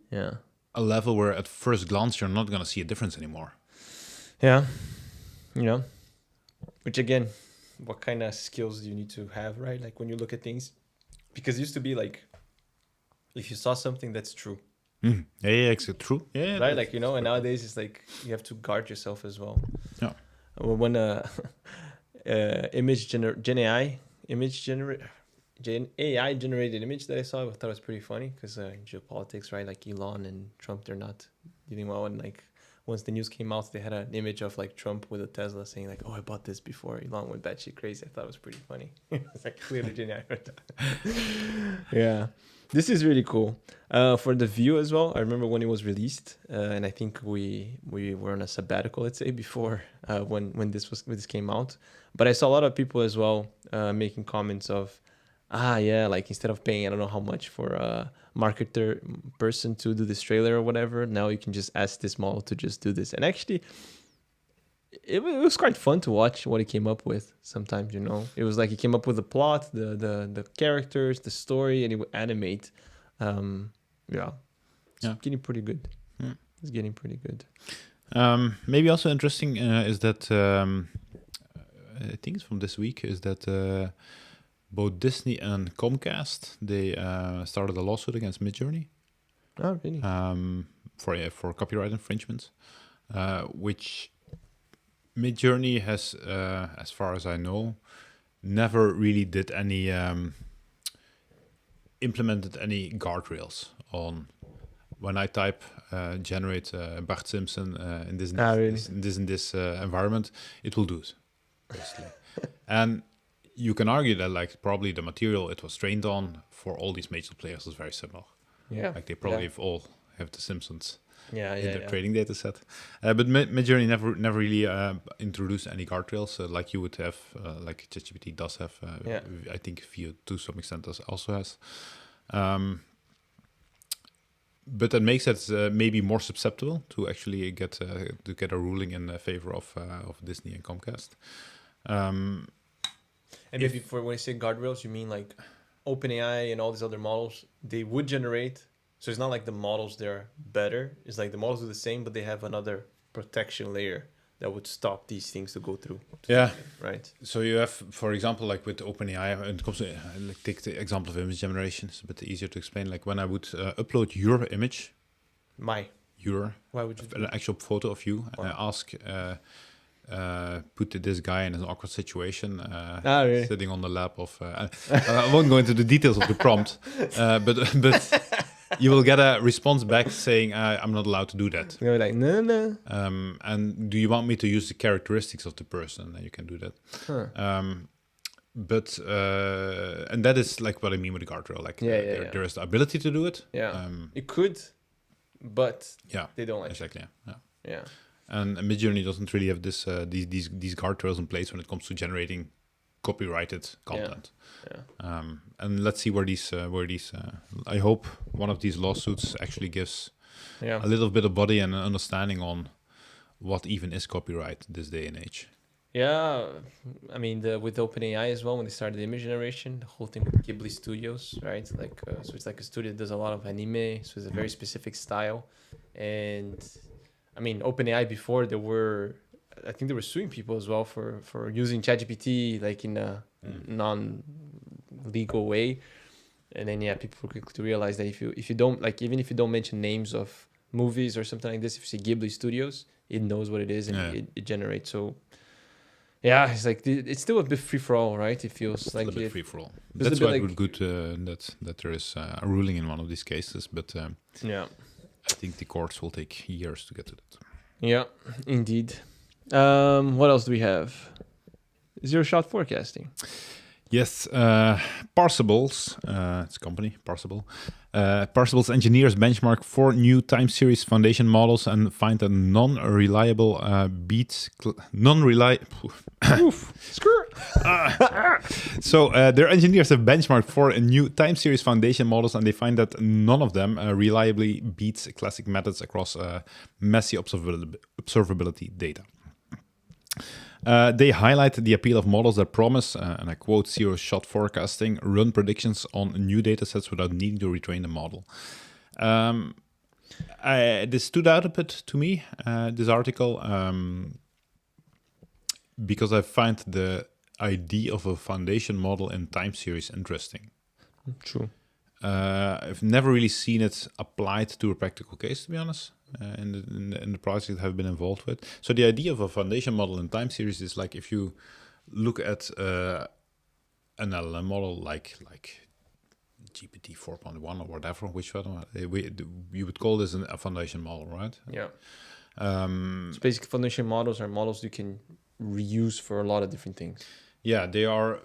B: a level where at first glance you're not going to see a difference anymore.
A: Which again, what kind of skills do you need to have, right? Like when you look at things, because it used to be like, if you saw something that's true.
B: It's true.
A: Right, like, and nowadays it's like you have to guard yourself as well. When Gen AI generated image that I saw, I thought it was pretty funny because in geopolitics, right, like Elon and Trump, they're not dealing well. And like once the news came out, they had an image of like Trump with a Tesla saying like, "Oh, I bought this before." Elon went batshit crazy. I thought it was pretty funny. It's like clearly Gen AI. This is really cool. For the View as well, I remember when it was released, and I think we were on a sabbatical, let's say, before when this came out. But I saw a lot of people as well making comments of, like instead of paying I don't know how much for a marketer person to do this trailer or whatever, now you can just ask this model to just do this. And actually, it was quite fun to watch what he came up with. Sometimes, it was like he came up with the plot, the characters, the story, and he would animate. It's getting pretty good. It's getting pretty good.
B: Maybe also interesting is that I think it's from this week is that both Disney and Comcast, they started a lawsuit against Midjourney.
A: Oh, really?
B: For copyright infringement, which Midjourney has, as far as I know, never really did any implemented any guardrails on when I type generate Bart Simpson in this environment, it will do it basically. And you can argue that like probably the material it was trained on for all these major players is very similar. Like they probably all have the Simpsons in their trading data set. But Midjourney never really introduced any guardrails like you would have, like ChatGPT does have. I think View to some extent also has. but that makes it maybe more susceptible to actually get a ruling in favor of Disney and Comcast.
A: And maybe for when you say guardrails, you mean like OpenAI and all these other models, they would generate. So it's not like the models, they're better. It's like the models are the same, but they have another protection layer that would stop these things to go through. Right.
B: So you have, for example, like with OpenAI, when it comes to take the example of image generation. It's a bit easier to explain. Like when I would upload your image,
A: why would you
B: an actual photo of you, and I ask, put this guy in an awkward situation,
A: really?
B: sitting on the lap of. I won't go into the details of the prompt, but. You will get a response back saying, I'm not allowed to do that.
A: You're like, no.
B: And do you want me to use the characteristics of the person? And you can do that. But that is like what I mean with the guardrail. Like there is the ability to do it.
A: Yeah. It could, but they don't like
B: exactly.
A: it. Yeah.
B: And Midjourney doesn't really have this these guardrails in place when it comes to generating copyrighted content. And let's see where these I hope one of these lawsuits actually gives a little bit of body and understanding on what even is copyright this day and age.
A: Yeah, I mean, with OpenAI as well, when they started the image generation, the whole thing with Ghibli Studios, right? Like, so it's like a studio that does a lot of anime, so it's a very specific style. And I mean, OpenAI before, I think they were suing people as well for using ChatGPT like in a non-legal way. And then people were quick to realize that if you don't, like, even if you don't mention names of movies or something like this, if you say Ghibli Studios, it knows what it is and it generates. So it's like it's still a bit free for all, right? It feels like
B: a bit free for all. That's why it would good that there is a ruling in one of these cases. But I think the courts will take years to get to that. Yeah,
A: indeed. What else do we have? Zero-shot forecasting.
B: Yes, Parsables, it's a company, Parsable. Parsable's engineers benchmark 4 new time series foundation models and find that non-reliable So their engineers have benchmarked 4 new time series foundation models, and they find that none of them reliably beats classic methods across messy observability data. They highlight the appeal of models that promise, and I quote, zero-shot forecasting, run predictions on new datasets without needing to retrain the model. This stood out a bit to me, this article, because I find the idea of a foundation model in time series interesting.
A: True.
B: I've never really seen it applied to a practical case, to be honest. In the projects that I've been involved with. So the idea of a foundation model in time series is like if you look at an LLM model like GPT 4.1 or whatever, which one you would call this a foundation model, right?
A: Yeah. So basically, foundation models are models you can reuse for a lot of different things. Yeah,
B: they are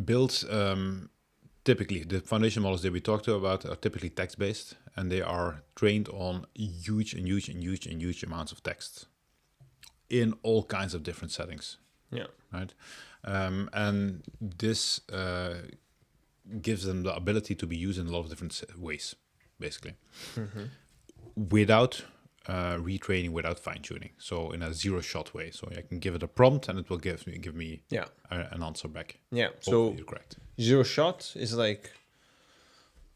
B: built. Typically, the foundation models that we talked about are typically text-based, and they are trained on huge amounts of text in all kinds of different settings.
A: Yeah.
B: Right. And this gives them the ability to be used in a lot of different ways, basically, without retraining, without fine-tuning. So in a zero-shot way. So I can give it a prompt, and it will give me an answer back.
A: Yeah.
B: Hopefully you're correct.
A: Zero shot is like,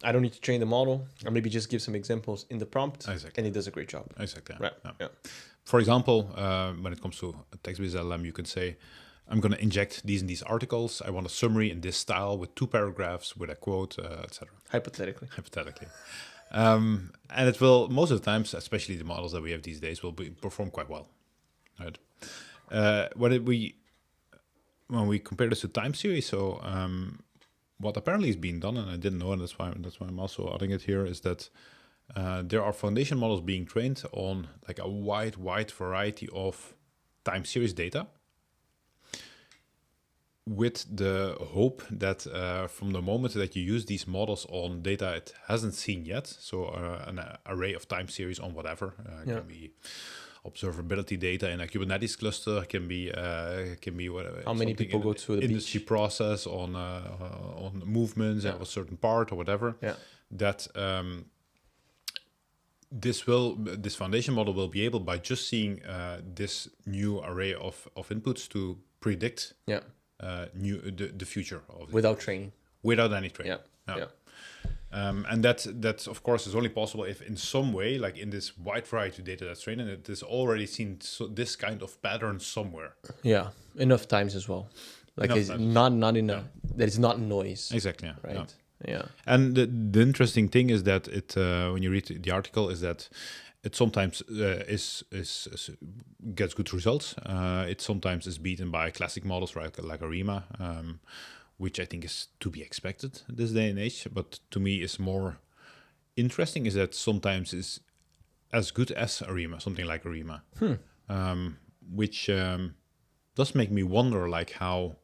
A: I don't need to train the model, or maybe just give some examples in the prompt, and it does a great job.
B: Exactly.
A: Right. Yeah.
B: For example, when it comes to a text-based LLM, you can say, I'm going to inject these and these articles. I want a summary in this style with 2 paragraphs, with a quote, etc. Hypothetically. And it will, most of the times, especially the models that we have these days, will perform quite well. Right. When we compare this to time series, so what apparently is being done, and I didn't know, and that's why I'm also adding it here, is that there are foundation models being trained on like a wide variety of time series data, with the hope that from the moment that you use these models on data it hasn't seen yet, so an array of time series on whatever, can be observability data in a Kubernetes cluster, can be whatever.
A: How many people go to the
B: industry
A: beach?
B: Process on movements of a certain part or whatever.
A: Yeah.
B: That this foundation model will be able, by just seeing this new array of inputs, to predict the future of it.
A: Without training.
B: Without any training.
A: Yeah.
B: And that's of course is only possible if in some way, like in this wide variety of data that's trained, and it has already seen this kind of pattern somewhere.
A: Yeah, enough times as well. Like it's not enough. That it's not noise.
B: Exactly. Yeah.
A: Right. Yeah.
B: And the interesting thing is that it when you read the article is that it sometimes gets good results. It sometimes is beaten by classic models, right, like ARIMA, which I think is to be expected this day and age. But to me, is more interesting is that sometimes is as good as ARIMA, something like ARIMA, which does make me wonder, like how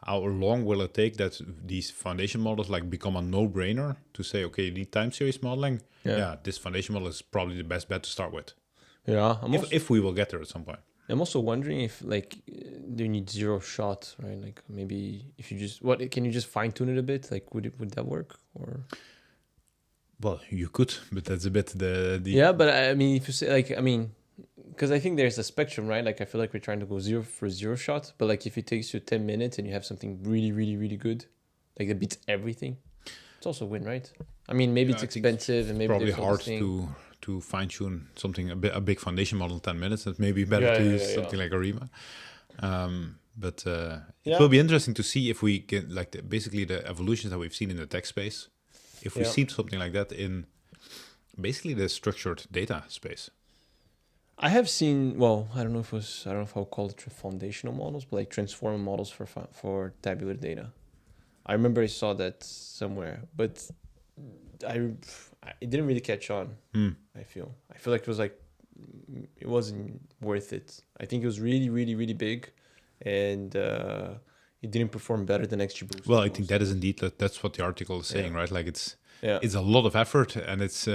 B: long will it take that these foundation models like become a no-brainer to say, okay, you need time series modeling. Yeah, this foundation model is probably the best bet to start with.
A: Yeah,
B: if we will get there at some point.
A: I'm also wondering if like you need zero shot, right? Like maybe if you just can you just fine tune it a bit? Like would that work or?
B: Well, you could, but that's a bit the.
A: Yeah, but I mean, if you say because I think there's a spectrum, right? Like I feel like we're trying to go zero shot, but like if it takes you 10 minutes and you have something really, really, really good, like that beats everything, it's also a win, right? I mean, maybe it's expensive and maybe
B: probably
A: there's
B: hard to fine tune something a big foundation model in 10 minutes. It may be better to use something like ARIMA. But it will be interesting to see if we get like basically the evolutions that we've seen in the tech space. If we see something like that in basically the structured data space.
A: I have seen, well, I don't know if I'll call it foundational models, but like transformer models for tabular data. I remember I saw that somewhere, but it didn't really catch on. I feel like it wasn't worth it. I think it was really, really, really big, and it didn't perform better than XGBoost.
B: Well, I think that is indeed that's what the article is saying, right? Like it's a lot of effort, and it's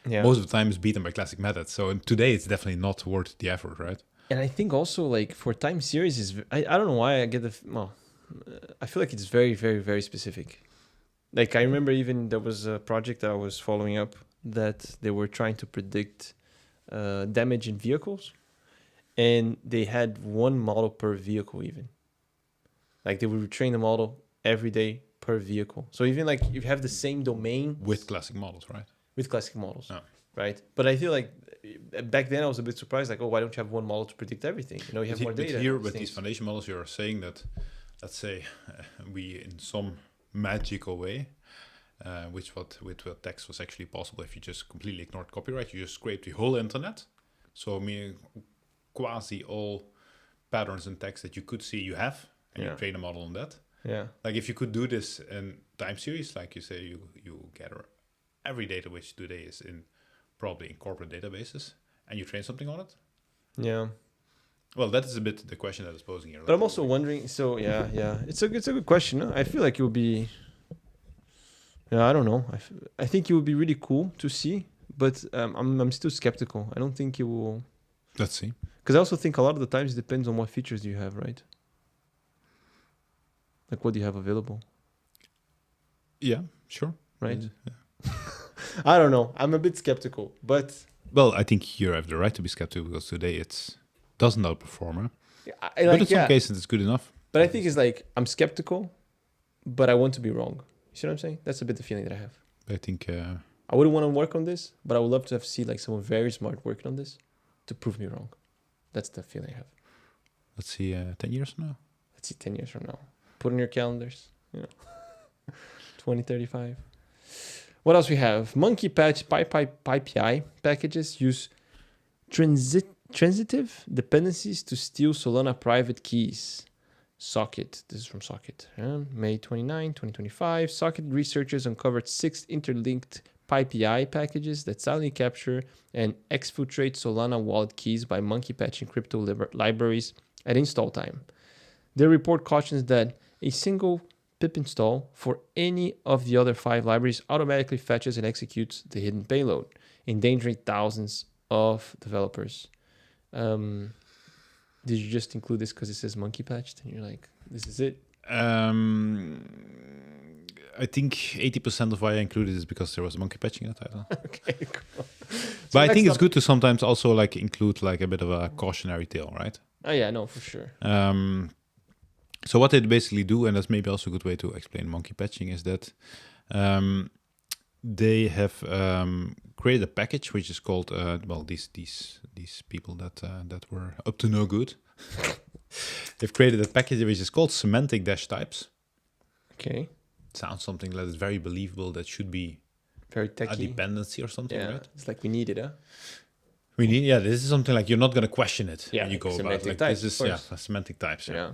B: most of the time it's beaten by classic methods. So today it's definitely not worth the effort, right?
A: And I think also like for time series I don't know why I get I feel like it's very, very, very specific. Like I remember even there was a project that I was following up that they were trying to predict damage in vehicles, and they had one model per vehicle even. Like they would retrain the model every day per vehicle. So even like you have the same domain
B: with classic models, right?
A: With classic models, right? But I feel like back then I was a bit surprised, like, oh, why don't you have one model to predict everything? You have more data.
B: But here with these foundation models, you're saying that, let's say, we in some magical way, with what text was actually possible if you just completely ignored copyright, you just scrape the whole internet. So meaning quasi all patterns in text that you could see you have, and you train a model on that.
A: Yeah.
B: Like if you could do this in time series, like you say, you gather every data which today is probably in corporate databases, and you train something on it. Yeah. Well, that is a bit the question that is posing here.
A: But I'm also wondering. So it's a good question. Huh? I feel like it would be. Yeah, I don't know. I think it would be really cool to see, but I'm still skeptical. I don't think it will.
B: Let's see.
A: Because I also think a lot of the times it depends on what features you have, right? Like what do you have available?
B: Yeah, sure.
A: Right.
B: Yeah.
A: I don't know. I'm a bit skeptical, but
B: well, I think you have the right to be skeptical because today it doesn't outperform. Huh?
A: But
B: in some cases, it's good enough.
A: But I think it's like I'm skeptical, but I want to be wrong. You see what I'm saying? That's a bit the feeling that I have.
B: I think
A: I wouldn't want to work on this, but I would love to see like someone very smart working on this to prove me wrong. That's the feeling I have.
B: Let's see, 10 years from now.
A: Let's see, 10 years from now. Put in your calendars. 2035. What else we have? Monkey patch PyPI packages use transitive dependencies to steal Solana private keys. Socket. This is from Socket. May 29, 2025. Socket researchers uncovered 6 interlinked PyPI packages that silently capture and exfiltrate Solana wallet keys by monkey patching crypto libraries at install time. Their report cautions that a single pip install for any of the other 5 libraries automatically fetches and executes the hidden payload, endangering thousands of developers. Did you just include this because it says monkey patched and you're like, this is it?
B: I I think 80% of why I included is because there was monkey patching in the title.
A: Okay, cool.
B: But I think it's good to sometimes also like include like a bit of a cautionary tale, right?
A: Oh yeah, no, for sure.
B: So what they basically do, and that's maybe also a good way to explain monkey patching, is that they have created a package which is called these people that were up to no good. They've created a package which is called semantic-types.
A: Okay.
B: Sounds something that is very believable. That should be
A: Very techy.
B: a dependency or something, right?
A: It's like we need it, huh?
B: We need, this is something like you're not going to question it when you go about like
A: types,
B: this is semantic types. Yeah.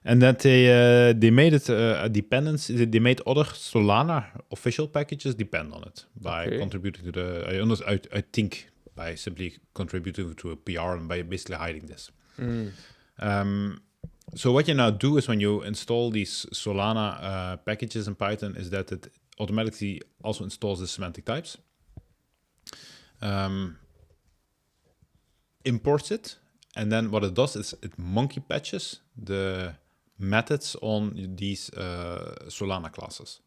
B: And that they made it a dependency. They made other Solana official packages depend on it by contributing to the. I think by simply contributing to a PR and by basically hiding this. So what you now do is when you install these Solana packages in Python is that it automatically also installs the semantic types. Imports it, and then what it does is it monkey patches the methods on these Solana classes.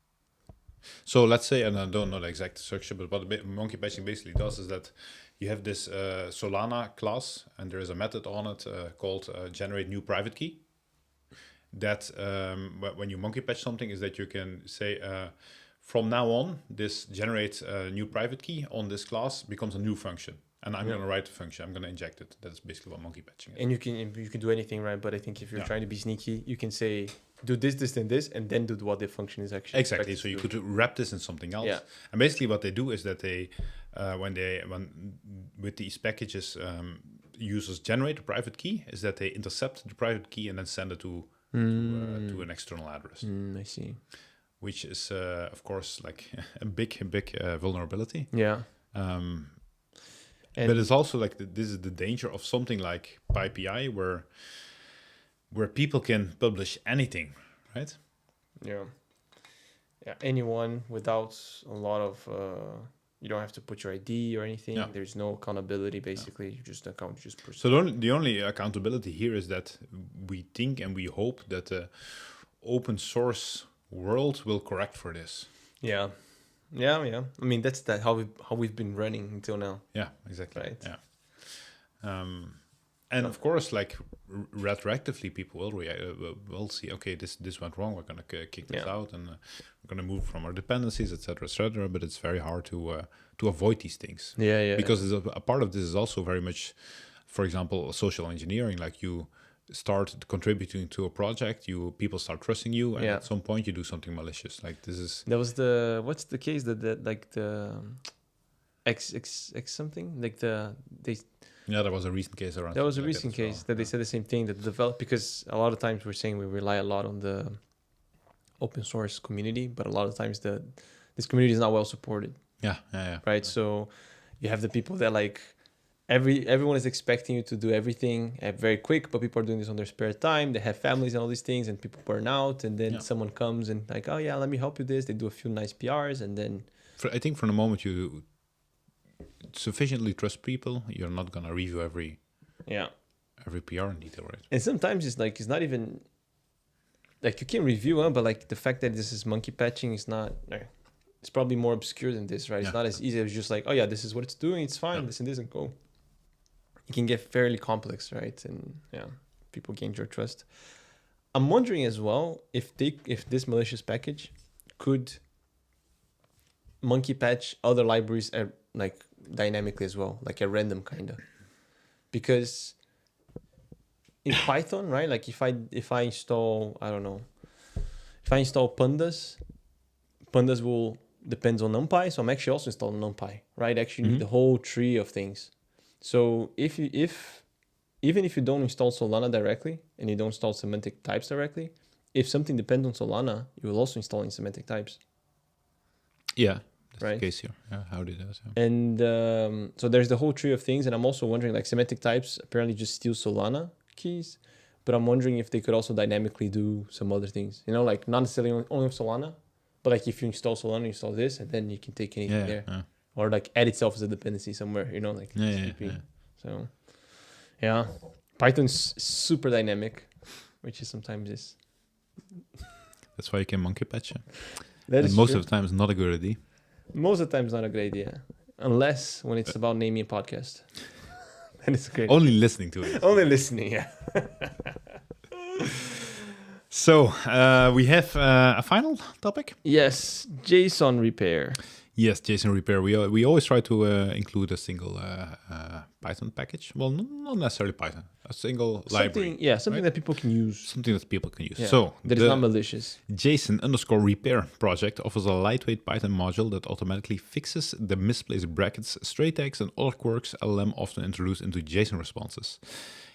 B: So let's say, and I don't know the exact structure, but what monkey patching basically does is that you have this Solana class, and there is a method on it called generate new private key. That when you monkey patch something is that you can say from now on, this generate new private key on this class becomes a new function. And I'm going to write the function. I'm going to inject it. That's basically what monkey patching is.
A: And you can do anything, right? But I think if you're trying to be sneaky, you can say do this, and this, and then do what the function is actually.
B: Exactly. So you could wrap this in something else. Yeah. And basically, what they do is that they, when with these packages, users generate a private key, is that they intercept the private key and then send it to an external address.
A: I see.
B: Which is, of course, like a big vulnerability.
A: Yeah.
B: But it's also like this is the danger of something like PyPI where people can publish anything, right?
A: Yeah. Anyone without a lot of you don't have to put your ID or anything. Yeah. There's no accountability basically. You just account just person.
B: So the only accountability here is that we think and we hope that the open source world will correct for this.
A: Yeah. I mean, that's how we've been running until now.
B: Yeah, exactly.
A: Right.
B: Yeah. And of course, like retroactively, people will see. Okay, this went wrong. We're gonna kick this out, and we're gonna move from our dependencies, etc., etc. But it's very hard to avoid these things.
A: Yeah.
B: Because a part of this is also very much, for example, social engineering. Like you start contributing to a project, people start trusting you, and at some point you do something malicious. Like this is
A: what's the case that like the X something like there
B: was a recent case around.
A: There was a recent case that they said the same thing that because a lot of times we're saying we rely a lot on the open source community, but a lot of times this community is not well supported.
B: Yeah.
A: Right. So you have the people that like. Everyone is expecting you to do everything very quick, but people are doing this on their spare time. They have families and all these things, and people burn out. And then someone comes and like, oh yeah, let me help you this. They do a few nice PRs, and then
B: I think from the moment you sufficiently trust people, you're not gonna review every PR in detail, right?
A: And sometimes it's not even like you can review, but like the fact that this is monkey patching is not. It's probably more obscure than this, right? It's not as easy as just like, oh yeah, this is what it's doing. It's fine. This and this and go. It can get fairly complex, right? And people gain your trust. I'm wondering as well if this malicious package could monkey patch other libraries like dynamically as well, like at random kind of. Because in Python, right? Like if I install, I don't know, if I install pandas will depends on NumPy, so I'm actually also installing NumPy, right? Actually need the whole tree of things. So even if you don't install Solana directly and you don't install semantic types directly, if something depends on Solana, you will also install in semantic types.
B: Yeah, that's the case here. Yeah, how do that? Yeah.
A: And so there's the whole tree of things, and I'm also wondering, like semantic types apparently just steal Solana keys, but I'm wondering if they could also dynamically do some other things. Like not necessarily only with Solana, but like if you install Solana, you install this, and then you can take anything there. Yeah. Or like add itself as a dependency somewhere, like So Python's super dynamic, which is sometimes is.
B: That's why you can monkey patch.
A: That
B: And
A: is
B: most
A: true.
B: of the time, it's not a good idea.
A: Most of the time, it's not a great idea, unless when it's about naming a podcast. Then it's great.
B: Only listening to it.
A: Only listening, yeah.
B: So we have a final topic.
A: Yes, JSON repair.
B: Yes, JSON repair. We always try to include a single Python package. Well, not necessarily Python. A single library.
A: Something that people can use.
B: Something that people can use.
A: Yeah,
B: So
A: that is not malicious.
B: JSON_repair project offers a lightweight Python module that automatically fixes the misplaced brackets, stray tags, and other quirks LLM often introduce into JSON responses.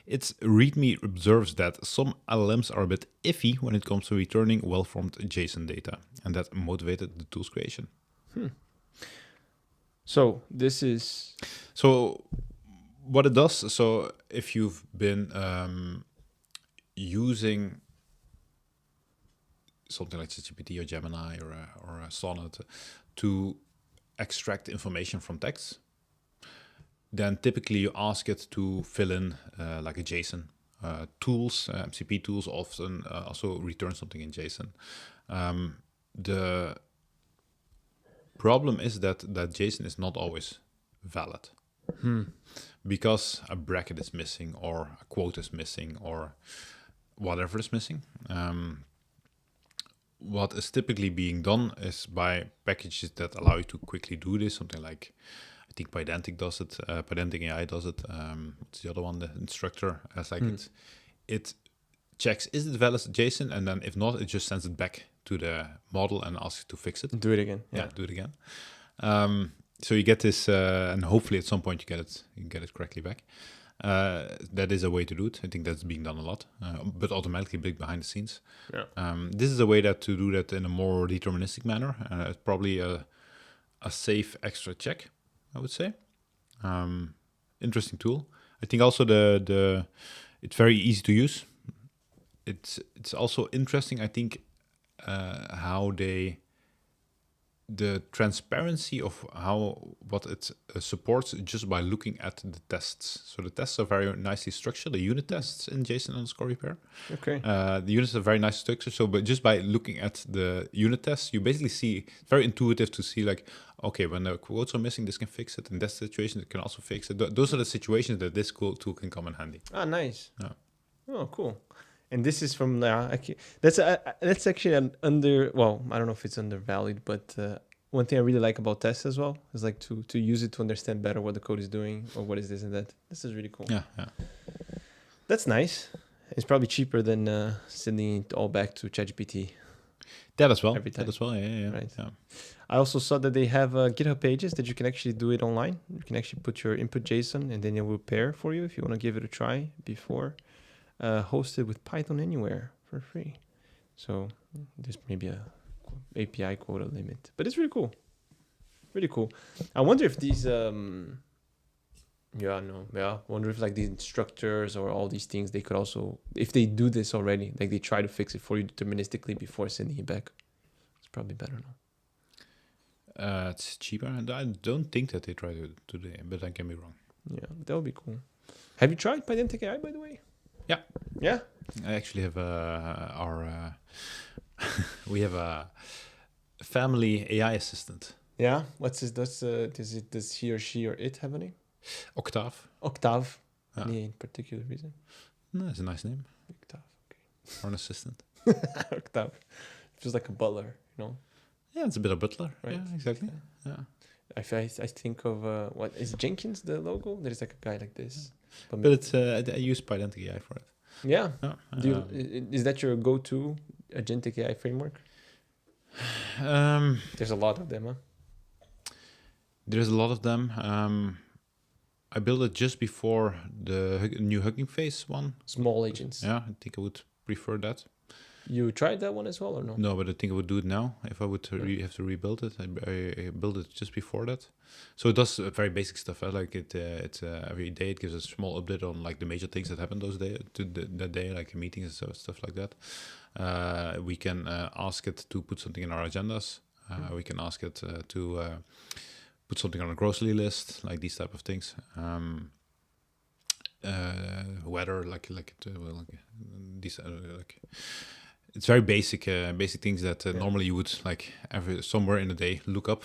B: Its README observes that some LLMs are a bit iffy when it comes to returning well-formed JSON data, and that motivated the tool's creation.
A: So this is...
B: So what it does, so if you've been using something like ChatGPT or Gemini or a Sonnet to extract information from text, then typically you ask it to fill in like a JSON. Tools, MCP tools often also return something in JSON. The problem is that JSON is not always valid because a bracket is missing or a quote is missing or whatever is missing. What is typically being done is by packages that allow you to quickly do this, something like, I think Pydantic does it, Pydantic AI does it. What's the other one? The instructor has like it checks, is it valid JSON? And then if not, it just sends it back to the model and asks it to fix it.
A: Do it again.
B: Yeah, do it again. So you get this, and hopefully at some point you get it correctly back. That is a way to do it. I think that's being done a lot, but automatically big behind the scenes.
A: Yeah.
B: This is a way to do that in a more deterministic manner. It's probably a safe extra check, I would say. Interesting tool. I think also it's very easy to use. It's also interesting, I think, how the transparency of what it supports just by looking at the tests. So the tests are very nicely structured, the unit tests in JSON_repair.
A: Okay.
B: The units are very nice structured. So, but just by looking at the unit tests, you basically see, very intuitive to see like, okay, when the quotes are missing, this can fix it. In that situation, it can also fix it. Those are the situations that this tool can come in handy.
A: Ah, nice.
B: Yeah.
A: Oh, cool. And this is from that's actually an I don't know if it's undervalued, but one thing I really like about tests as well is like to use it to understand better what the code is doing or what is this and that. This is really cool.
B: Yeah.
A: That's nice. It's probably cheaper than sending it all back to ChatGPT.
B: That as well.
A: Every time.
B: That as well. Yeah.
A: Right.
B: Yeah.
A: I also saw that they have GitHub pages that you can actually do it online. You can actually put your input JSON and then it will pair for you if you want to give it a try before. Hosted with Python Anywhere for free. So there's maybe a API quota limit, but it's really cool. Really cool. I wonder if these, wonder if like the instructors or all these things, they could also, if they do this already, like they try to fix it for you deterministically before sending it back. It's probably better now.
B: It's cheaper, and I don't think that they try to today, but I can be wrong.
A: Yeah, that would be cool. Have you tried Pydantic AI, by the way?
B: Yeah.
A: Yeah?
B: I actually have we have a family AI assistant.
A: Yeah? Does he or she or it have a name?
B: Octave.
A: Octave.
B: Yeah.
A: Any particular reason?
B: No, it's a nice name.
A: Octave,
B: Or an assistant.
A: Octave. Feels like a butler, you know?
B: Yeah, it's a bit of butler.
A: Right.
B: Yeah, exactly. Yeah.
A: I think of, what, is Jenkins the logo? There's like a guy like this.
B: But it's I use Pydantic AI for it.
A: Yeah.
B: Yeah.
A: Is that your go-to agentic AI framework? There's a lot of them, huh?
B: There's a lot of them. I built it just before the new Hugging Face one.
A: Small agents.
B: Yeah, I think I would prefer that.
A: You tried that one as well or no?
B: No, but I think I would do it now if I would have to rebuild it. I built it just before that, so it does very basic stuff. Like it's every day it gives a small update on like the major things that happened that day, like meetings and stuff like that. We can ask it to put something in our agendas. We can ask it to put something on a grocery list, like these type of things. Weather, these It's very basic things that normally you would like somewhere in a day look up.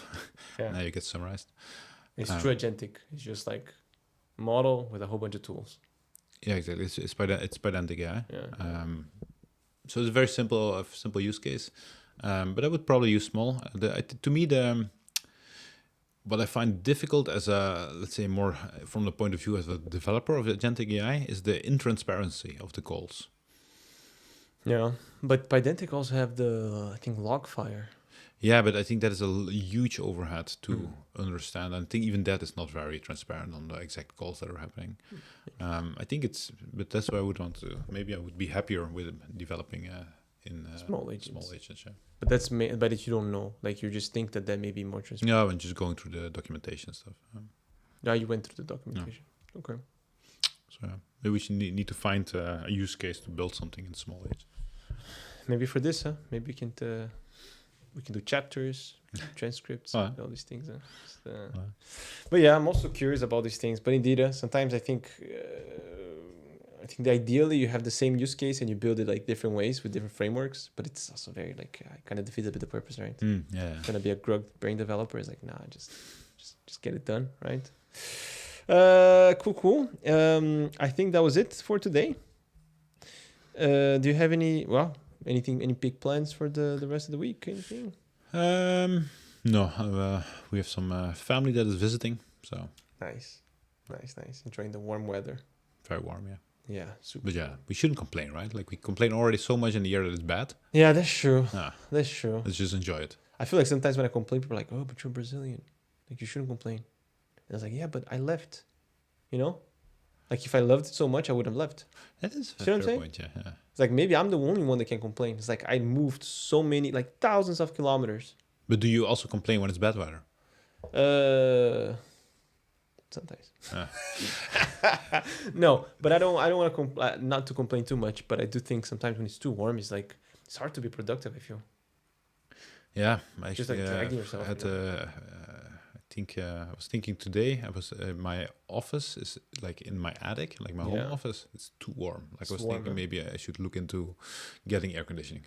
A: Yeah.
B: Now you get summarized.
A: It's true agentic. It's just like model with a whole bunch of tools.
B: Yeah, exactly. It's pedantic, yeah.
A: Yeah.
B: So it's a very simple use case. But I would probably use small. To me, what I find difficult as a, let's say, more from the point of view as a developer of agentic AI is the intransparency of the calls.
A: Yeah, but Pydantic also have the, I think, Logfire.
B: Yeah, but I think that is a huge overhead to understand. I think even that is not very transparent on the exact calls that are happening. I think but that's why I would want to. Maybe I would be happier with developing in
A: Small agents.
B: Small agents, yeah.
A: But but if you don't know, like you just think that may be more transparent.
B: Yeah, and just going through the documentation stuff.
A: Yeah, you went through the documentation. Yeah. Okay.
B: So maybe we should need to find a use case to build something in small agents.
A: Maybe for this, maybe we can do chapters, transcripts, all these things. But yeah, I'm also curious about these things. But indeed, sometimes I think that ideally you have the same use case and you build it like different ways with different frameworks. But it's also very like kind of defeats a bit the purpose, right?
B: Yeah.
A: Gonna be a Grug brain developer is like, nah, just get it done, right? Cool. I think that was it for today. Do you have any big plans for the rest of the week? Anything?
B: No, we have some family that is visiting, so
A: Nice. Enjoying the warm weather.
B: very warm, yeah.
A: Yeah, super.
B: But yeah, we shouldn't complain, right? Like we complain already so much in the year that it's bad.
A: Yeah, that's true.
B: Ah,
A: That's true.
B: let's just enjoy it.
A: I feel like sometimes when I complain, people are like, "Oh, but you're Brazilian. Like you shouldn't complain." And I was like, "Yeah, but I left. You know, like if I loved it so much, I would have left."
B: That is a
A: See what I'm
B: fair
A: saying?
B: point, yeah.
A: It's like maybe I'm the only one that can complain. It's like I moved so many, like thousands of kilometers.
B: But do you also complain when it's bad weather?
A: Sometimes. No, but I don't want to not to complain too much. But I do think sometimes when it's too warm, it's like it's hard to be productive. I feel.
B: Yeah,
A: Just like dragging yourself.
B: I was thinking today. I was my office is like in my attic, like my home office. It's too warm. Like I was thinking maybe I should look into getting air conditioning.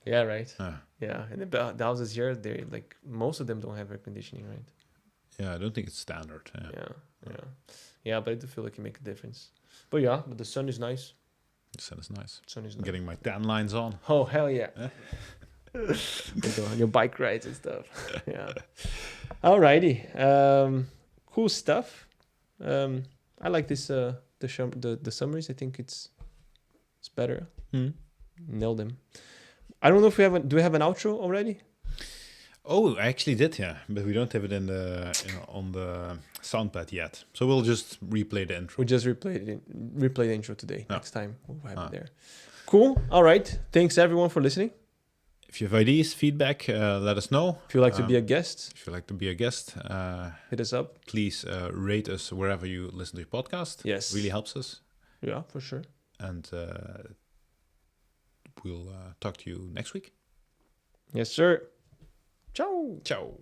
A: Yeah, right. Yeah, and the houses here, they like most of them don't have air conditioning, right?
B: Yeah, I don't think it's standard.
A: Yeah, but I do feel like it make a difference. But yeah, but the sun is nice.
B: The sun is nice.
A: Sun is nice.
B: Getting my tan lines on.
A: Oh hell yeah! On your bike rides and stuff. Yeah. Alrighty. Cool stuff. I like this. The summaries. I think it's better. Nailed them. I don't know if do we have an outro already?
B: Oh, I actually did, yeah, but we don't have it on the soundpad yet. So we'll just replay the intro.
A: We'll just replay the intro today. Next time we'll have it there. Cool. All right. Thanks everyone for listening.
B: If you have ideas, feedback, let us know.
A: If you'd like to be a guest.
B: Hit
A: us up.
B: Please rate us wherever you listen to your podcast.
A: Yes.
B: It really helps us.
A: Yeah, for sure.
B: And we'll talk to you next week.
A: Yes, sir. Ciao.
B: Ciao.